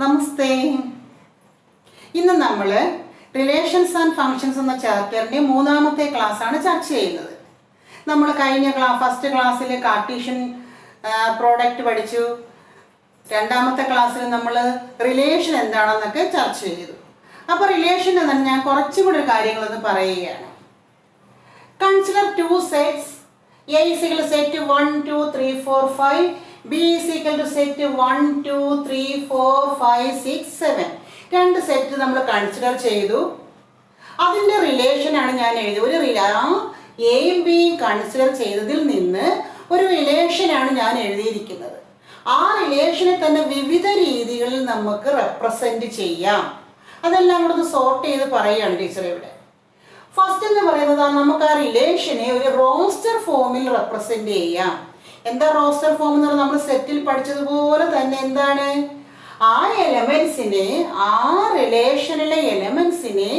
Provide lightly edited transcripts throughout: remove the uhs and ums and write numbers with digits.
നമസ്തേ. ഇന്ന് നമ്മൾ relations and functions എന്ന ചാപ്റ്ററിൻ്റെ മൂന്നാമത്തെ ക്ലാസ്സാണ് ചർച്ച ചെയ്യുന്നത്. നമ്മൾ കഴിഞ്ഞ ഫസ്റ്റ് ക്ലാസ്സിൽ കാർട്ടീഷ്യൻ പ്രോഡക്റ്റ് പഠിച്ചു. രണ്ടാമത്തെ ക്ലാസ്സിൽ നമ്മൾ റിലേഷൻ എന്താണെന്നൊക്കെ ചർച്ച ചെയ്തു. അപ്പോൾ റിലേഷൻ എന്ന് ഞാൻ കുറച്ചുകൂടി കാര്യങ്ങളൊന്ന് പറയുകയാണ്. Consider two sets. A is equal to set 1, 2, 3, 4, 5. B is equal to set 1, 2, 3, 4, 5, 6, 7. രണ്ട് സെറ്റ് നമ്മൾ കൺസിഡർ ചെയ്തു. അതിൻ്റെ റിലേഷനാണ് ഞാൻ എഴുതിയത്. എയും ബിയും കൺസിഡർ ചെയ്തതിൽ നിന്ന് ഒരു റിലേഷനാണ് ഞാൻ എഴുതിയിരിക്കുന്നത്. ആ റിലേഷനെ തന്നെ വിവിധ രീതികളിൽ നമുക്ക് റെപ്രസെൻറ്റ് ചെയ്യാം. അതെല്ലാം കൂടെ ഒന്ന് സോർട്ട് ചെയ്ത് പറയുകയാണ് ടീച്ചർ ഇവിടെ. ഫസ്റ്റ് എന്ന് പറയുന്നത് നമുക്ക് ആ റിലേഷനെ ഒരു റോസ്റ്റർ ഫോമിൽ റെപ്രസെന്റ് ചെയ്യാം. എന്താ റോസ്റ്റർ ഫോം എന്ന് പറഞ്ഞാൽ നമ്മൾ സെറ്റിൽ പഠിച്ചതുപോലെ തന്നെ എന്താണ്, ആ എലമെന്റ്സിനെ, ആ റിലേഷനിലെ എലമെന്റ്സിനെ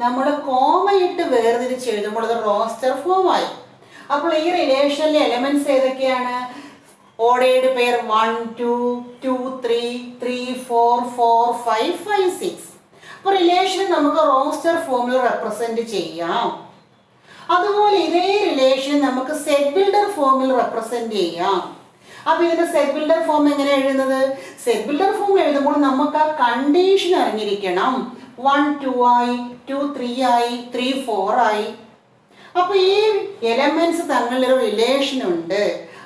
നമ്മൾ കോമയിട്ട് വേർതിരിച്ച് എഴുതുമ്പോൾ അത് റോസ്റ്റർ ഫോമായി. അപ്പോൾ ഈ റിലേഷനിലെ എലമെന്റ്സ് ഏതൊക്കെയാണ്? Ordered pair 1, 2, 2, 3, 3, 4, 4, 5, 5, 6. അപ്പോൾ റിലേഷൻ നമുക്ക് റോസ്റ്റർ ഫോമിൽ റെപ്രസെന്റ് ചെയ്യാം. അതുപോലെ ഇതേ റിലേഷൻ നമുക്ക് സെറ്റ് ബിൽഡർ ഫോമിൽ റെപ്രസെന്റ് ചെയ്യാം. അപ്പോൾ ഇതിന്റെ സെറ്റ് ബിൽഡർ ഫോം എങ്ങനെ എഴുതുന്നത്? സെറ്റ് ബിൽഡർ ഫോം എഴുതുമ്പോൾ നമുക്ക് ആ കണ്ടീഷൻ അറിഞ്ഞിരിക്കണം. 1, 2 ആയി, 2, 3 ആയി, 3, 4 ആയി. അപ്പോൾ ഈ എലമെന്റ്സ് തമ്മിലൊരു റിലേഷൻ ഉണ്ട്.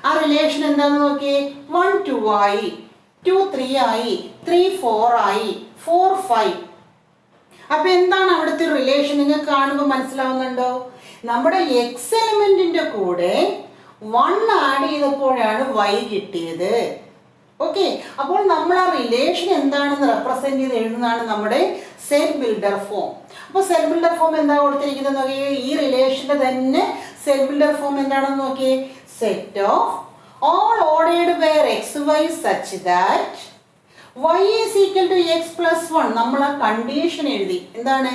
ആ റിലേഷൻ എന്താണെന്ന് നോക്കിയേ. 1, 2 ആയി, 2, 3 ആയി, 3, 4 ആയി, 4, 5. അപ്പൊ എന്താണ് അവിടുത്തെ റിലേഷൻ? നിങ്ങൾക്ക് കാണുമ്പോൾ മനസ്സിലാവുന്നുണ്ടോ? നമ്മുടെ എക്സ് എലമെന്റിന്റെ കൂടെ 1 ആഡ് ചെയ്തപ്പോഴാണ് y കിട്ടിയത്. ഓക്കെ, അപ്പോൾ നമ്മൾ ആ റിലേഷൻ എന്താണെന്ന് റെപ്രസെന്റ് ചെയ്ത് എഴുതുന്നതാണ് നമ്മുടെ സെറ്റ് ബിൽഡർ ഫോം. അപ്പോൾ സെറ്റ് ബിൽഡർ ഫോം എന്താ കൊടുത്തിരിക്കുന്നത് നോക്കിയേ. ഈ റിലേഷന്റെ തന്നെ സെറ്റ് ബിൽഡർ ഫോം എന്താണെന്ന് നോക്കിയേ. Set of all ordered pair xy such that y is equal to x plus 1. നമ്മൾ ആ കണ്ടീഷൻ എഴുതി. എന്താണ്?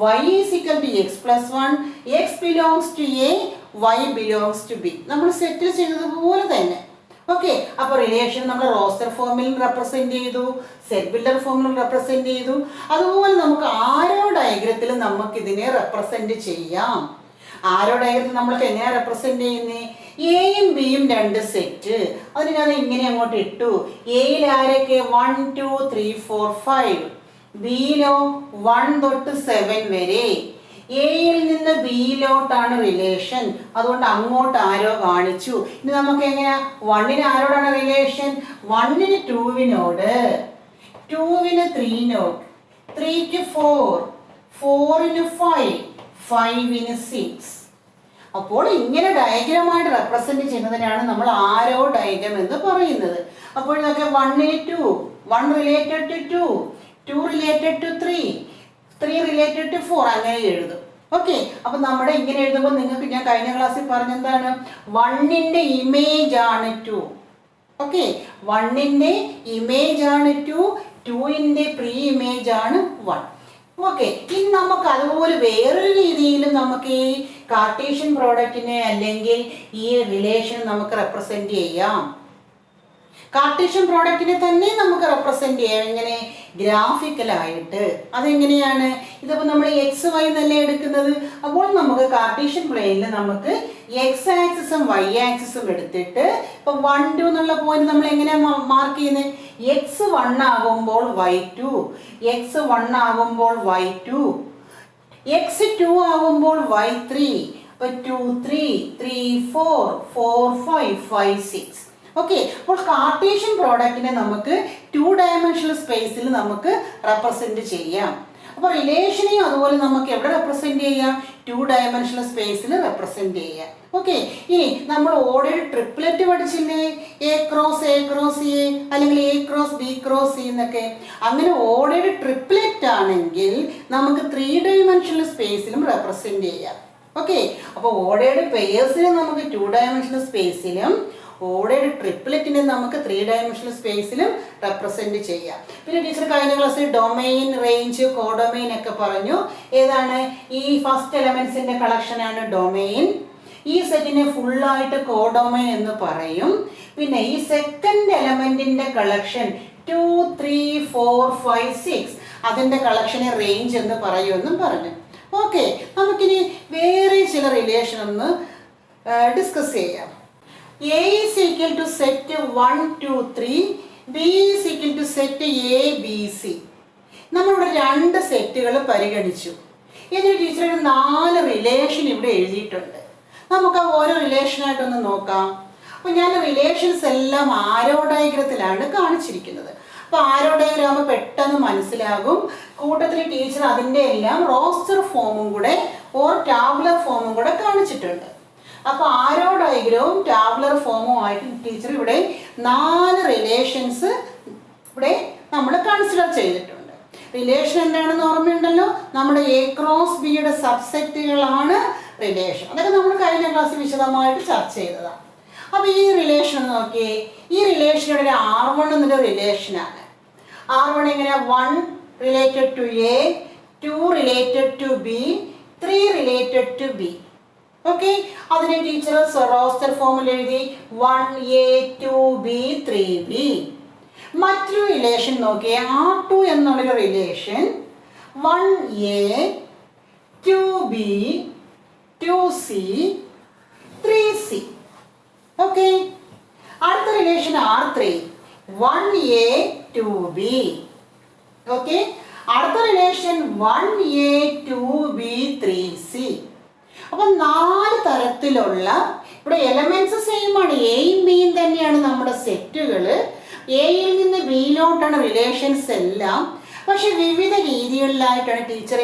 y is equal to x plus 1, x belongs to a, y belongs to b. നമ്മൾ സെറ്റിൽ ചെയ്തതുപോലെ തന്നെ. Okay, അപ്പോൾ റിലേഷൻ നമ്മൾ roster ഫോമിൽ റെപ്രസെന്റ് ചെയ്തു, സെറ്റ് ബിൽഡർ ഫോമിൽ റെപ്രസെന്റ് ചെയ്തു. അതുപോലെ നമുക്ക് ആരോ ഡയഗ്രത്തിൽ നമുക്ക് ഇതിനെ റെപ്രസെന്റ് ചെയ്യാം. ആരോ ഡയഗ്രത്തിൽ നമ്മൾക്ക് എങ്ങനെയാണ് റെപ്രസെന്റ് ചെയ്യുന്നത്? എയും ബിയും രണ്ട് സെറ്റ്. അതിന് ഞാൻ ഇങ്ങനെ അങ്ങോട്ട് ഇട്ടു. എയിൽ ആരൊക്കെ? 1, 2, 3, 4, 5. ബിയിലോ 1 തൊട്ട് 7 വരെ. എയിൽ നിന്ന് ബിയിലോട്ടാണ് റിലേഷൻ, അതുകൊണ്ട് അങ്ങോട്ട് ആരോ കാണിച്ചു. ഇനി നമുക്ക് എങ്ങനെയാ? 1ന് ആരോടാണ് റിലേഷൻ? 1ന് 2വിനോട്, 2വിന് 3നോട്, 3ക്ക് 4, 4ന് 5, 5ന് 6. അപ്പോൾ ഇങ്ങനെ ഡയഗ്രമായിട്ട് റെപ്രസെന്റ് ചെയ്യുന്നതിനാണ് നമ്മൾ ആരോ ഡയഗ്രം എന്ന് പറയുന്നത്. അപ്പോൾ ഇതൊക്കെ 1ന് 2, 1 related to 2, 2 related to 3, 3 related to 4, അങ്ങനെ എഴുതും. ഓക്കെ, അപ്പൊ നമ്മുടെ ഇങ്ങനെ എഴുതുമ്പോൾ നിങ്ങൾക്ക് ഞാൻ കഴിഞ്ഞ ക്ലാസ്സിൽ പറഞ്ഞെന്താണ്? 1ന്റെ ഇമേജ് ആണ് 2. ഓക്കെ, 1ന്റെ ഇമേജ് ആണ് 2, 2ന്റെ പ്രീ ഇമേജ് ആണ് 1. ഓക്കെ, ഇനി നമുക്ക് അതുപോലെ വേറൊരു രീതിയിലും നമുക്ക് ഈ കാർട്ടീഷ്യൻ പ്രോഡക്റ്റിനെ അല്ലെങ്കിൽ ഈ റിലേഷൻ നമുക്ക് റെപ്രസെന്റ് ചെയ്യാം. കാർട്ടീഷ്യൻ പ്രോഡക്റ്റിനെ തന്നെ നമുക്ക് റെപ്രസെന്റ് ചെയ്യാം. എങ്ങനെ? ഗ്രാഫിക്കലായിട്ട്. അതെങ്ങനെയാണ്? ഇതിപ്പോൾ നമ്മൾ എക്സ് വൈ എന്നല്ലേ എടുക്കുന്നത്. അപ്പോൾ നമുക്ക് കാർട്ടീഷ്യൻ പ്ലെയിനിൽ നമുക്ക് എക്സ് ആക്സിസും വൈ ആക്സിസും എടുത്തിട്ട് ഇപ്പൊ 1, 2 എന്നുള്ള പോയിന്റ് നമ്മൾ എങ്ങനെയാണ് മാർക്ക് ചെയ്യുന്നത്? x1 ആകുമ്പോൾ y2, x1 ആകുമ്പോൾ y2, x2 ആകുമ്പോൾ y3. അപ്പൊ 2, 3, 3, 4, 4, 5, 5, 6. ഓക്കെ, അപ്പോൾ കാർട്ടീഷ്യൻ പ്രോഡക്റ്റിനെ നമുക്ക് 2 ഡയമെൻഷണൽ സ്പേസിൽ നമുക്ക് റെപ്രസെന്റ് ചെയ്യാം. അപ്പോൾ റിലേഷനെയും അതുപോലെ നമുക്ക് എവിടെ റെപ്രസെന്റ് ചെയ്യാം? 2 ഡയമെൻഷണൽ സ്പേസിൽ റെപ്രസെന്റ് ചെയ്യാം. ഓക്കെ, ഇനി നമ്മൾ ഓർഡേർഡ് ട്രിപ്ലെറ്റ് പഠിച്ചില്ലേ? A cross A cross A അല്ലെങ്കിൽ A cross B cross C എന്നൊക്കെ. അങ്ങനെ ഓർഡേർഡ് ട്രിപ്ലെറ്റ് ആണെങ്കിൽ നമുക്ക് 3 ഡയമെൻഷണൽ സ്പേസിലും റെപ്രസെന്റ് ചെയ്യാം. ഓക്കെ, അപ്പോൾ ഓർഡേർഡ് പെയേഴ്സിനെ നമുക്ക് 2 ഡയമെൻഷണൽ സ്പേസിലും ഓർഡേർഡ് ട്രിപ്ലെറ്റിനെ നമുക്ക് 3 ഡയമെൻഷണൽ സ്പേസിലും റെപ്രസെന്റ് ചെയ്യാം. പിന്നെ ടീച്ചർ കഴിഞ്ഞ ക്ലാസ്സിൽ ഡൊമെയിൻ, റേഞ്ച്, കോഡൊമെയിൻ ഒക്കെ പറഞ്ഞു. ഏതാണ്? ഈ ഫസ്റ്റ് എലമെന്റ്സിന്റെ കളക്ഷനാണ് ഡൊമെയിൻ. ഈ സെറ്റിനെ ഫുള്ളായിട്ട് കോഡൊമെയിൻ എന്ന് പറയും. പിന്നെ ഈ സെക്കൻഡ് എലമെന്റിന്റെ കളക്ഷൻ 2 3 4 5 6 അതിൻ്റെ കളക്ഷനെ റേഞ്ച് എന്ന് പറയുമെന്നും പറഞ്ഞു. ഓക്കെ, നമുക്കിനി വേറെ ചില റിലേഷൻ ഒന്ന് ഡിസ്കസ് ചെയ്യാം. A is equal to set 1 2 3, B is equal to set A B C. നമ്മളിവിടെ രണ്ട് സെറ്റുകൾ പരിഗണിച്ചു. ഇതിന് ടീച്ചർ ഒരു 4 റിലേഷൻ ഇവിടെ എഴുതിയിട്ടുണ്ട്. നമുക്ക് ആ ഓരോ റിലേഷനായിട്ടൊന്ന് നോക്കാം. അപ്പോൾ ഞാൻ റിലേഷൻസ് എല്ലാം ആരോ ഡയഗ്രത്തിലാണ് കാണിച്ചിരിക്കുന്നത്. അപ്പോൾ ആരോ ഡയഗ്രം ആകുമ്പോൾ പെട്ടെന്ന് മനസ്സിലാകും. കൂട്ടത്തിൽ ടീച്ചർ അതിൻ്റെ എല്ലാം റോസ്റ്റർ ഫോമും കൂടെ ടാബുലർ ഫോമും കൂടെ കാണിച്ചിട്ടുണ്ട്. അപ്പോൾ ആരോ ഡയഗ്രവും ടാബുലർ ഫോമും ആയിട്ട് ടീച്ചർ ഇവിടെ 4 റിലേഷൻസ് ഇവിടെ നമ്മൾ കൺസിഡർ ചെയ്തിട്ടുണ്ട്. റിലേഷൻ എന്താണെന്ന് ഓർമ്മയുണ്ടല്ലോ, നമ്മുടെ A ക്രോസ് ബിയുടെ സബ്സെറ്റുകളാണ് റിലേഷൻ. അതൊക്കെ നമ്മൾ കഴിഞ്ഞ ക്ലാസ്സിൽ വിശദമായിട്ട് ചർച്ച ചെയ്തതാണ്. അപ്പോൾ ഈ റിലേഷൻ നോക്കിയേ, ഈ റിലേഷനോട് ഒരു R1 എന്നൊരു റിലേഷനാണ്. R1 എങ്ങനെ? 1 related to A, 2 related to B, 3 related to B. Okay, അതിനെ ടീച്ചർ റോസ്റ്റർ ഫോമിൽ എഴുതി 1A 2B 3B. മറ്റൊരു റിലേഷൻ നോക്കിയേ, R2 എന്നുള്ളൊരു relation 1A 2B 2C 3C. Okay, അടുത്ത relation R3 1A 2B. Okay, അടുത്ത റിലേഷൻ 1A 2B 3C. അപ്പം 4 തരത്തിലുള്ള ഇവിടെ എലമെന്റ്സ് സെയിം ആണ്. എയും ബിയും തന്നെയാണ് നമ്മുടെ സെറ്റുകൾ. എയിൽ നിന്ന് ബിയിലോട്ടാണ് റിലേഷൻസ് എല്ലാം. പക്ഷെ വിവിധ രീതികളിലായിട്ടാണ് ടീച്ചർ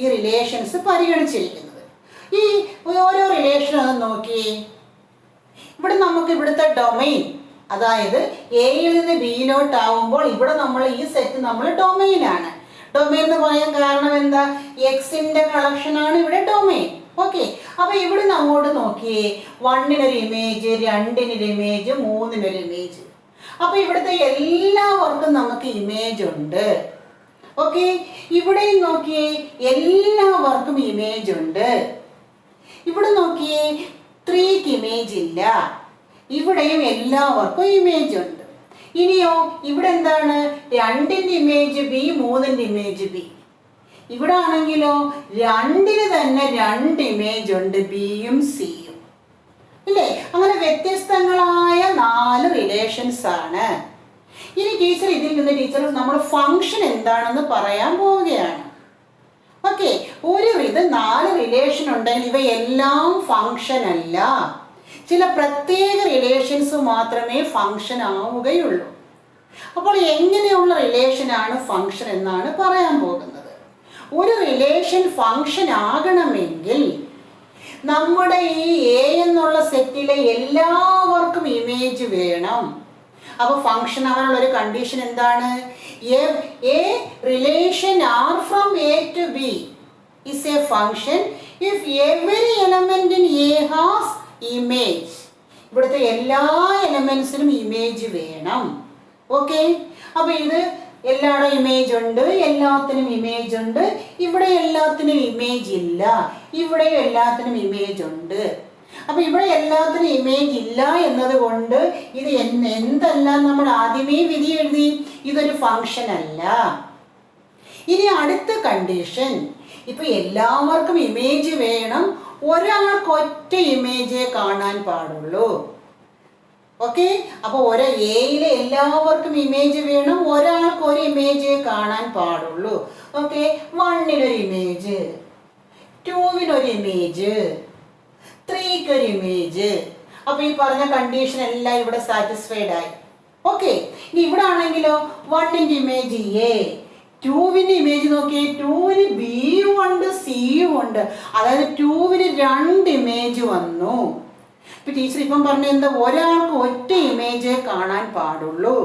ഈ റിലേഷൻസ് പരിഗണിച്ചിരിക്കുന്നത്. ഈ ഓരോ റിലേഷൻ അത് നോക്കിയേ. ഇവിടെ നമുക്ക് ഇവിടുത്തെ ഡൊമൈൻ, അതായത് എയിൽ നിന്ന് ബിയിലോട്ടാവുമ്പോൾ ഇവിടെ നമ്മൾ ഈ സെറ്റ് നമ്മൾ ഡൊമൈനാണ്. ഡൊമൈൻ എന്ന് പറയാൻ കാരണം എന്താ? എക്സിന്റെ കളക്ഷനാണ് ഇവിടെ ഡൊമൈൻ. ഓക്കെ, അപ്പൊ ഇവിടെ നിന്ന് അങ്ങോട്ട് നോക്കിയേ, 1-നൊരു ഇമേജ്, 2-നൊരു ഇമേജ്, 3-നൊരു ഇമേജ്. അപ്പൊ ഇവിടുത്തെ എല്ലാവർക്കും നമുക്ക് ഇമേജ് ഉണ്ട്. ഓക്കെ, ഇവിടെയും നോക്കിയേ, എല്ലാവർക്കും ഇമേജ് ഉണ്ട്. ഇവിടെ നോക്കിയേ, 3ക്ക് ഇമേജ് ഇല്ല. ഇവിടെയും എല്ലാവർക്കും ഇമേജ് ഉണ്ട്. ഇനിയോ ഇവിടെ എന്താണ്? 2-ന്റെ ഇമേജ് ബി, 3-ന്റെ ഇമേജ് ബി. ഇവിടെ ആണെങ്കിലോ 2-ന് തന്നെ 2 ഇമേജ് ഉണ്ട്, ബിയും സിയും. ഇല്ലേ? അങ്ങനെ വ്യത്യസ്തങ്ങളായ 4 റിലേഷൻസ് ആണ്. ഇനി ടീച്ചർ ഇതിൽ നിന്ന് നമ്മൾ ഫംഗ്ഷൻ എന്താണെന്ന് പറയാൻ പോവുകയാണ്. ഓക്കെ, ഇത് 4 റിലേഷൻ ഉണ്ടെങ്കിൽ ഇവയെല്ലാം ഫംഗ്ഷൻ അല്ല. ചില പ്രത്യേക റിലേഷൻസ് മാത്രമേ ഫംഗ്ഷൻ ആവുകയുള്ളൂ. അപ്പോൾ എങ്ങനെയുള്ള റിലേഷനാണ് ഫംഗ്ഷൻ എന്നാണ് പറയാൻ പോകുന്നത്. ഒരു റിലേഷൻ ഫംഗ്ഷൻ ആകണമെങ്കിൽ നമ്മുടെ ഈ എ എന്നുള്ള സെറ്റിലെ എല്ലാവർക്കും ഇമേജ് വേണം. അപ്പോൾ ഫംഗ്ഷൻ ആവാനുള്ള ഒരു കണ്ടീഷൻ എന്താണ്? A relation R from A to B is a function if every element in A has image. ഇവിടുത്തെ എല്ലാ എലമെന്റ്സിനും ഇമേജ് വേണം. ഓക്കെ, അപ്പൊ ഇത് എല്ലായിടും ഇമേജ് ഉണ്ട്, എല്ലാത്തിനും ഇമേജ് ഉണ്ട്. ഇവിടെ എല്ലാത്തിനും ഇമേജ് ഇല്ല, ഇവിടെയും എല്ലാത്തിനും ഇമേജ് ഉണ്ട്. അപ്പൊ ഇവിടെ എല്ലാത്തിനും ഇമേജ് ഇല്ല എന്നതുകൊണ്ട് ഇത് എന്തല്ല? നമ്മൾ ആദ്യമേ വിധി എഴുതി, ഇതൊരു ഫംഗ്ഷൻ അല്ല. ഇനി അടുത്ത കണ്ടീഷൻ, ഇപ്പൊ എല്ലാവർക്കും ഇമേജ് വേണം, ഒരാൾക്ക് ഒറ്റ ഇമേജേ കാണാൻ പാടുള്ളൂ. ഓക്കെ, അപ്പൊ എയിലെ എല്ലാവർക്കും ഇമേജ് വേണം, ഒരാൾക്ക് ഒരു ഇമേജ് കാണാൻ പാടുള്ളൂ. ഓക്കെ, 1-നൊരു ഇമേജ്, 2-നൊരു ഇമേജ്, 3-ക്കൊരു ഇമേജ്. അപ്പൊ ഈ പറഞ്ഞ കണ്ടീഷൻ എല്ലാം ഇവിടെ സാറ്റിസ്ഫൈഡ് ആയി. ഓക്കെ, ഇനി ഇവിടെ ആണെങ്കിലോ 1-ന്റെ ഇമേജ് എ, 2-ന്റെ ഇമേജ് നോക്കിയേ, 2-ന് ബിയും ഉണ്ട് സിയും ഉണ്ട്. അതായത് 2-ന് 2 ഇമേജ് വന്നു. ഇപ്പൊ ടീച്ചർ ഇപ്പം പറഞ്ഞ എന്താ? ഒരാൾക്ക് ഒറ്റ ഇമേജ് കാണാൻ പാടുള്ളൂ.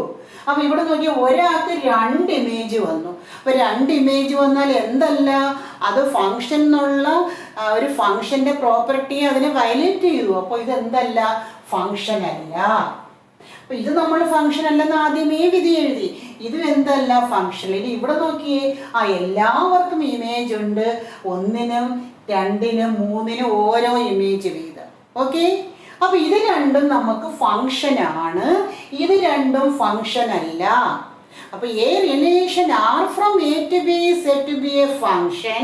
അപ്പൊ ഇവിടെ നോക്കിയാൽ ഒരാൾക്ക് 2 ഇമേജ് വന്നു. അപ്പൊ 2 ഇമേജ് വന്നാൽ എന്തല്ല? അത് ഫംഗ്ഷൻ എന്നുള്ള ഒരു ഫംഗ്ഷന്റെ പ്രോപ്പർട്ടി അതിനെ വയലേറ്റ് ചെയ്തു. അപ്പൊ ഇതെന്തല്ല? ഫംഗ്ഷൻ അല്ല. അപ്പൊ ഇത് നമ്മൾ ഫംഗ്ഷൻ അല്ലെന്ന് ആദ്യമേ വിധി എഴുതി. ഇത് എന്തല്ല? ഫംഗ്ഷൻ. ഇനി ഇവിടെ നോക്കിയേ, എല്ലാവർക്കും ഇമേജ് ഉണ്ട്, 1-നും 2-നും 3-നും ഓരോ ഇമേജ് വീതം. ഓക്കെ, അപ്പൊ ഇത് രണ്ടും നമുക്ക് ഫംഗ്ഷൻ ആണ്, ഇത് രണ്ടും ഫംഗ്ഷൻ അല്ല. അപ്പോൾ a relation R from A to B is said to be a function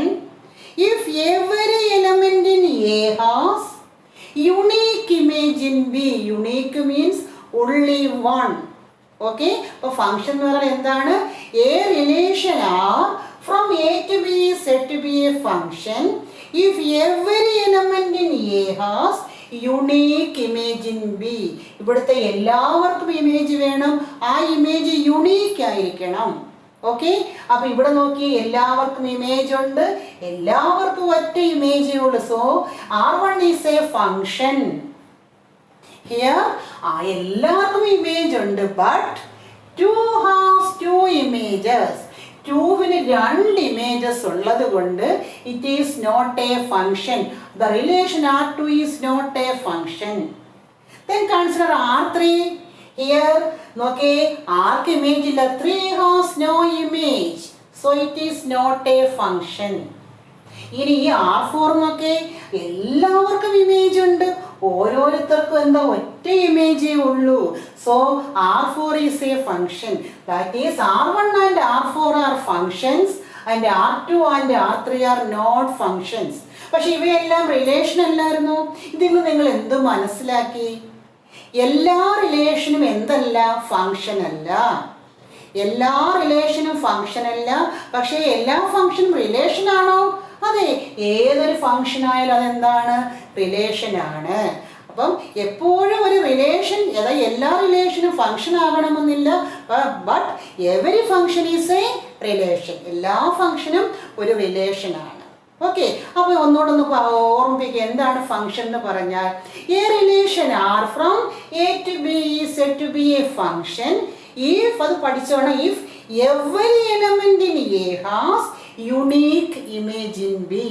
if every element in A has unique image in B. Unique means only one. Okay, അപ്പോൾ ഫംഗ്ഷൻ എന്ന് പറഞ്ഞാൽ എന്താണ്? A relation R from A to B is said to be a function if every element in A has unique image in B. ഇവിടുത്തെ എല്ലാവർക്കും image വേണം, ആ image unique ആയിരിക്കണം. Okay, അപ്പൊ ഇവിടെ നോക്കി എല്ലാവർക്കും ഇമേജ് ഉണ്ട്, എല്ലാവർക്കും ഒറ്റ ഇമേജേ ഉള്ളൂ. So R1 is a function. Here എല്ലാവർക്കും ഇമേജ് ഉണ്ട്, ബട്ട് 2 ഹാസ് 2 ഇമേജസ്. 2വിന് 2 ഇമേജസ് ഉള്ളത് കൊണ്ട് it is not a function. The relation R2 is not a function. Then consider R3. Here നോക്കേ, ആർക്ക് ഇമേജ് ഇല്ല, 3 has no image, so it is not a function. ഇനി ഈ R4 നോക്കേ, എല്ലാവർക്കും image ഉണ്ട്, ഓരോരുത്തർക്കും എന്താ ഒറ്റ ഇമേജേ ഉള്ളൂ. So R4 is a function. That is R1 and R4 are functions and R2 and R3 are not functions. പക്ഷെ ഇവയെല്ലാം റിലേഷൻ അല്ലായിരുന്നു. ഇതിൽ നിന്ന് നിങ്ങൾ എന്ത് മനസ്സിലാക്കി? എല്ലാ റിലേഷനും എന്തല്ല? ഫംഗ്ഷൻ അല്ല. എല്ലാ റിലേഷനും ഫംഗ്ഷൻ അല്ല. പക്ഷേ എല്ലാ ഫംഗ്ഷനും റിലേഷൻ ആണോ? അതെ, ഏതൊരു ഫംഗ്ഷൻ ആയാലും അതെന്താണ്? റിലേഷൻ ആണ്. അപ്പം എപ്പോഴും ഒരു റിലേഷൻ, അതായത് എല്ലാ റിലേഷനും ഫംഗ്ഷൻ ആകണമെന്നില്ല, but every function is A relation. എല്ലാ ഫംഗ്ഷനും ഒരു റിലേഷനാണ്. ഓക്കെ, അപ്പോൾ ഒന്നുകൂടെ ഓർമ്മിപ്പിക്കുക, എന്താണ് ഫംഗ്ഷൻ എന്ന് പറഞ്ഞാൽ a relation R from A to B is said to be a function if, അത് പഠിച്ചോണം, if every element in A has unique image in B.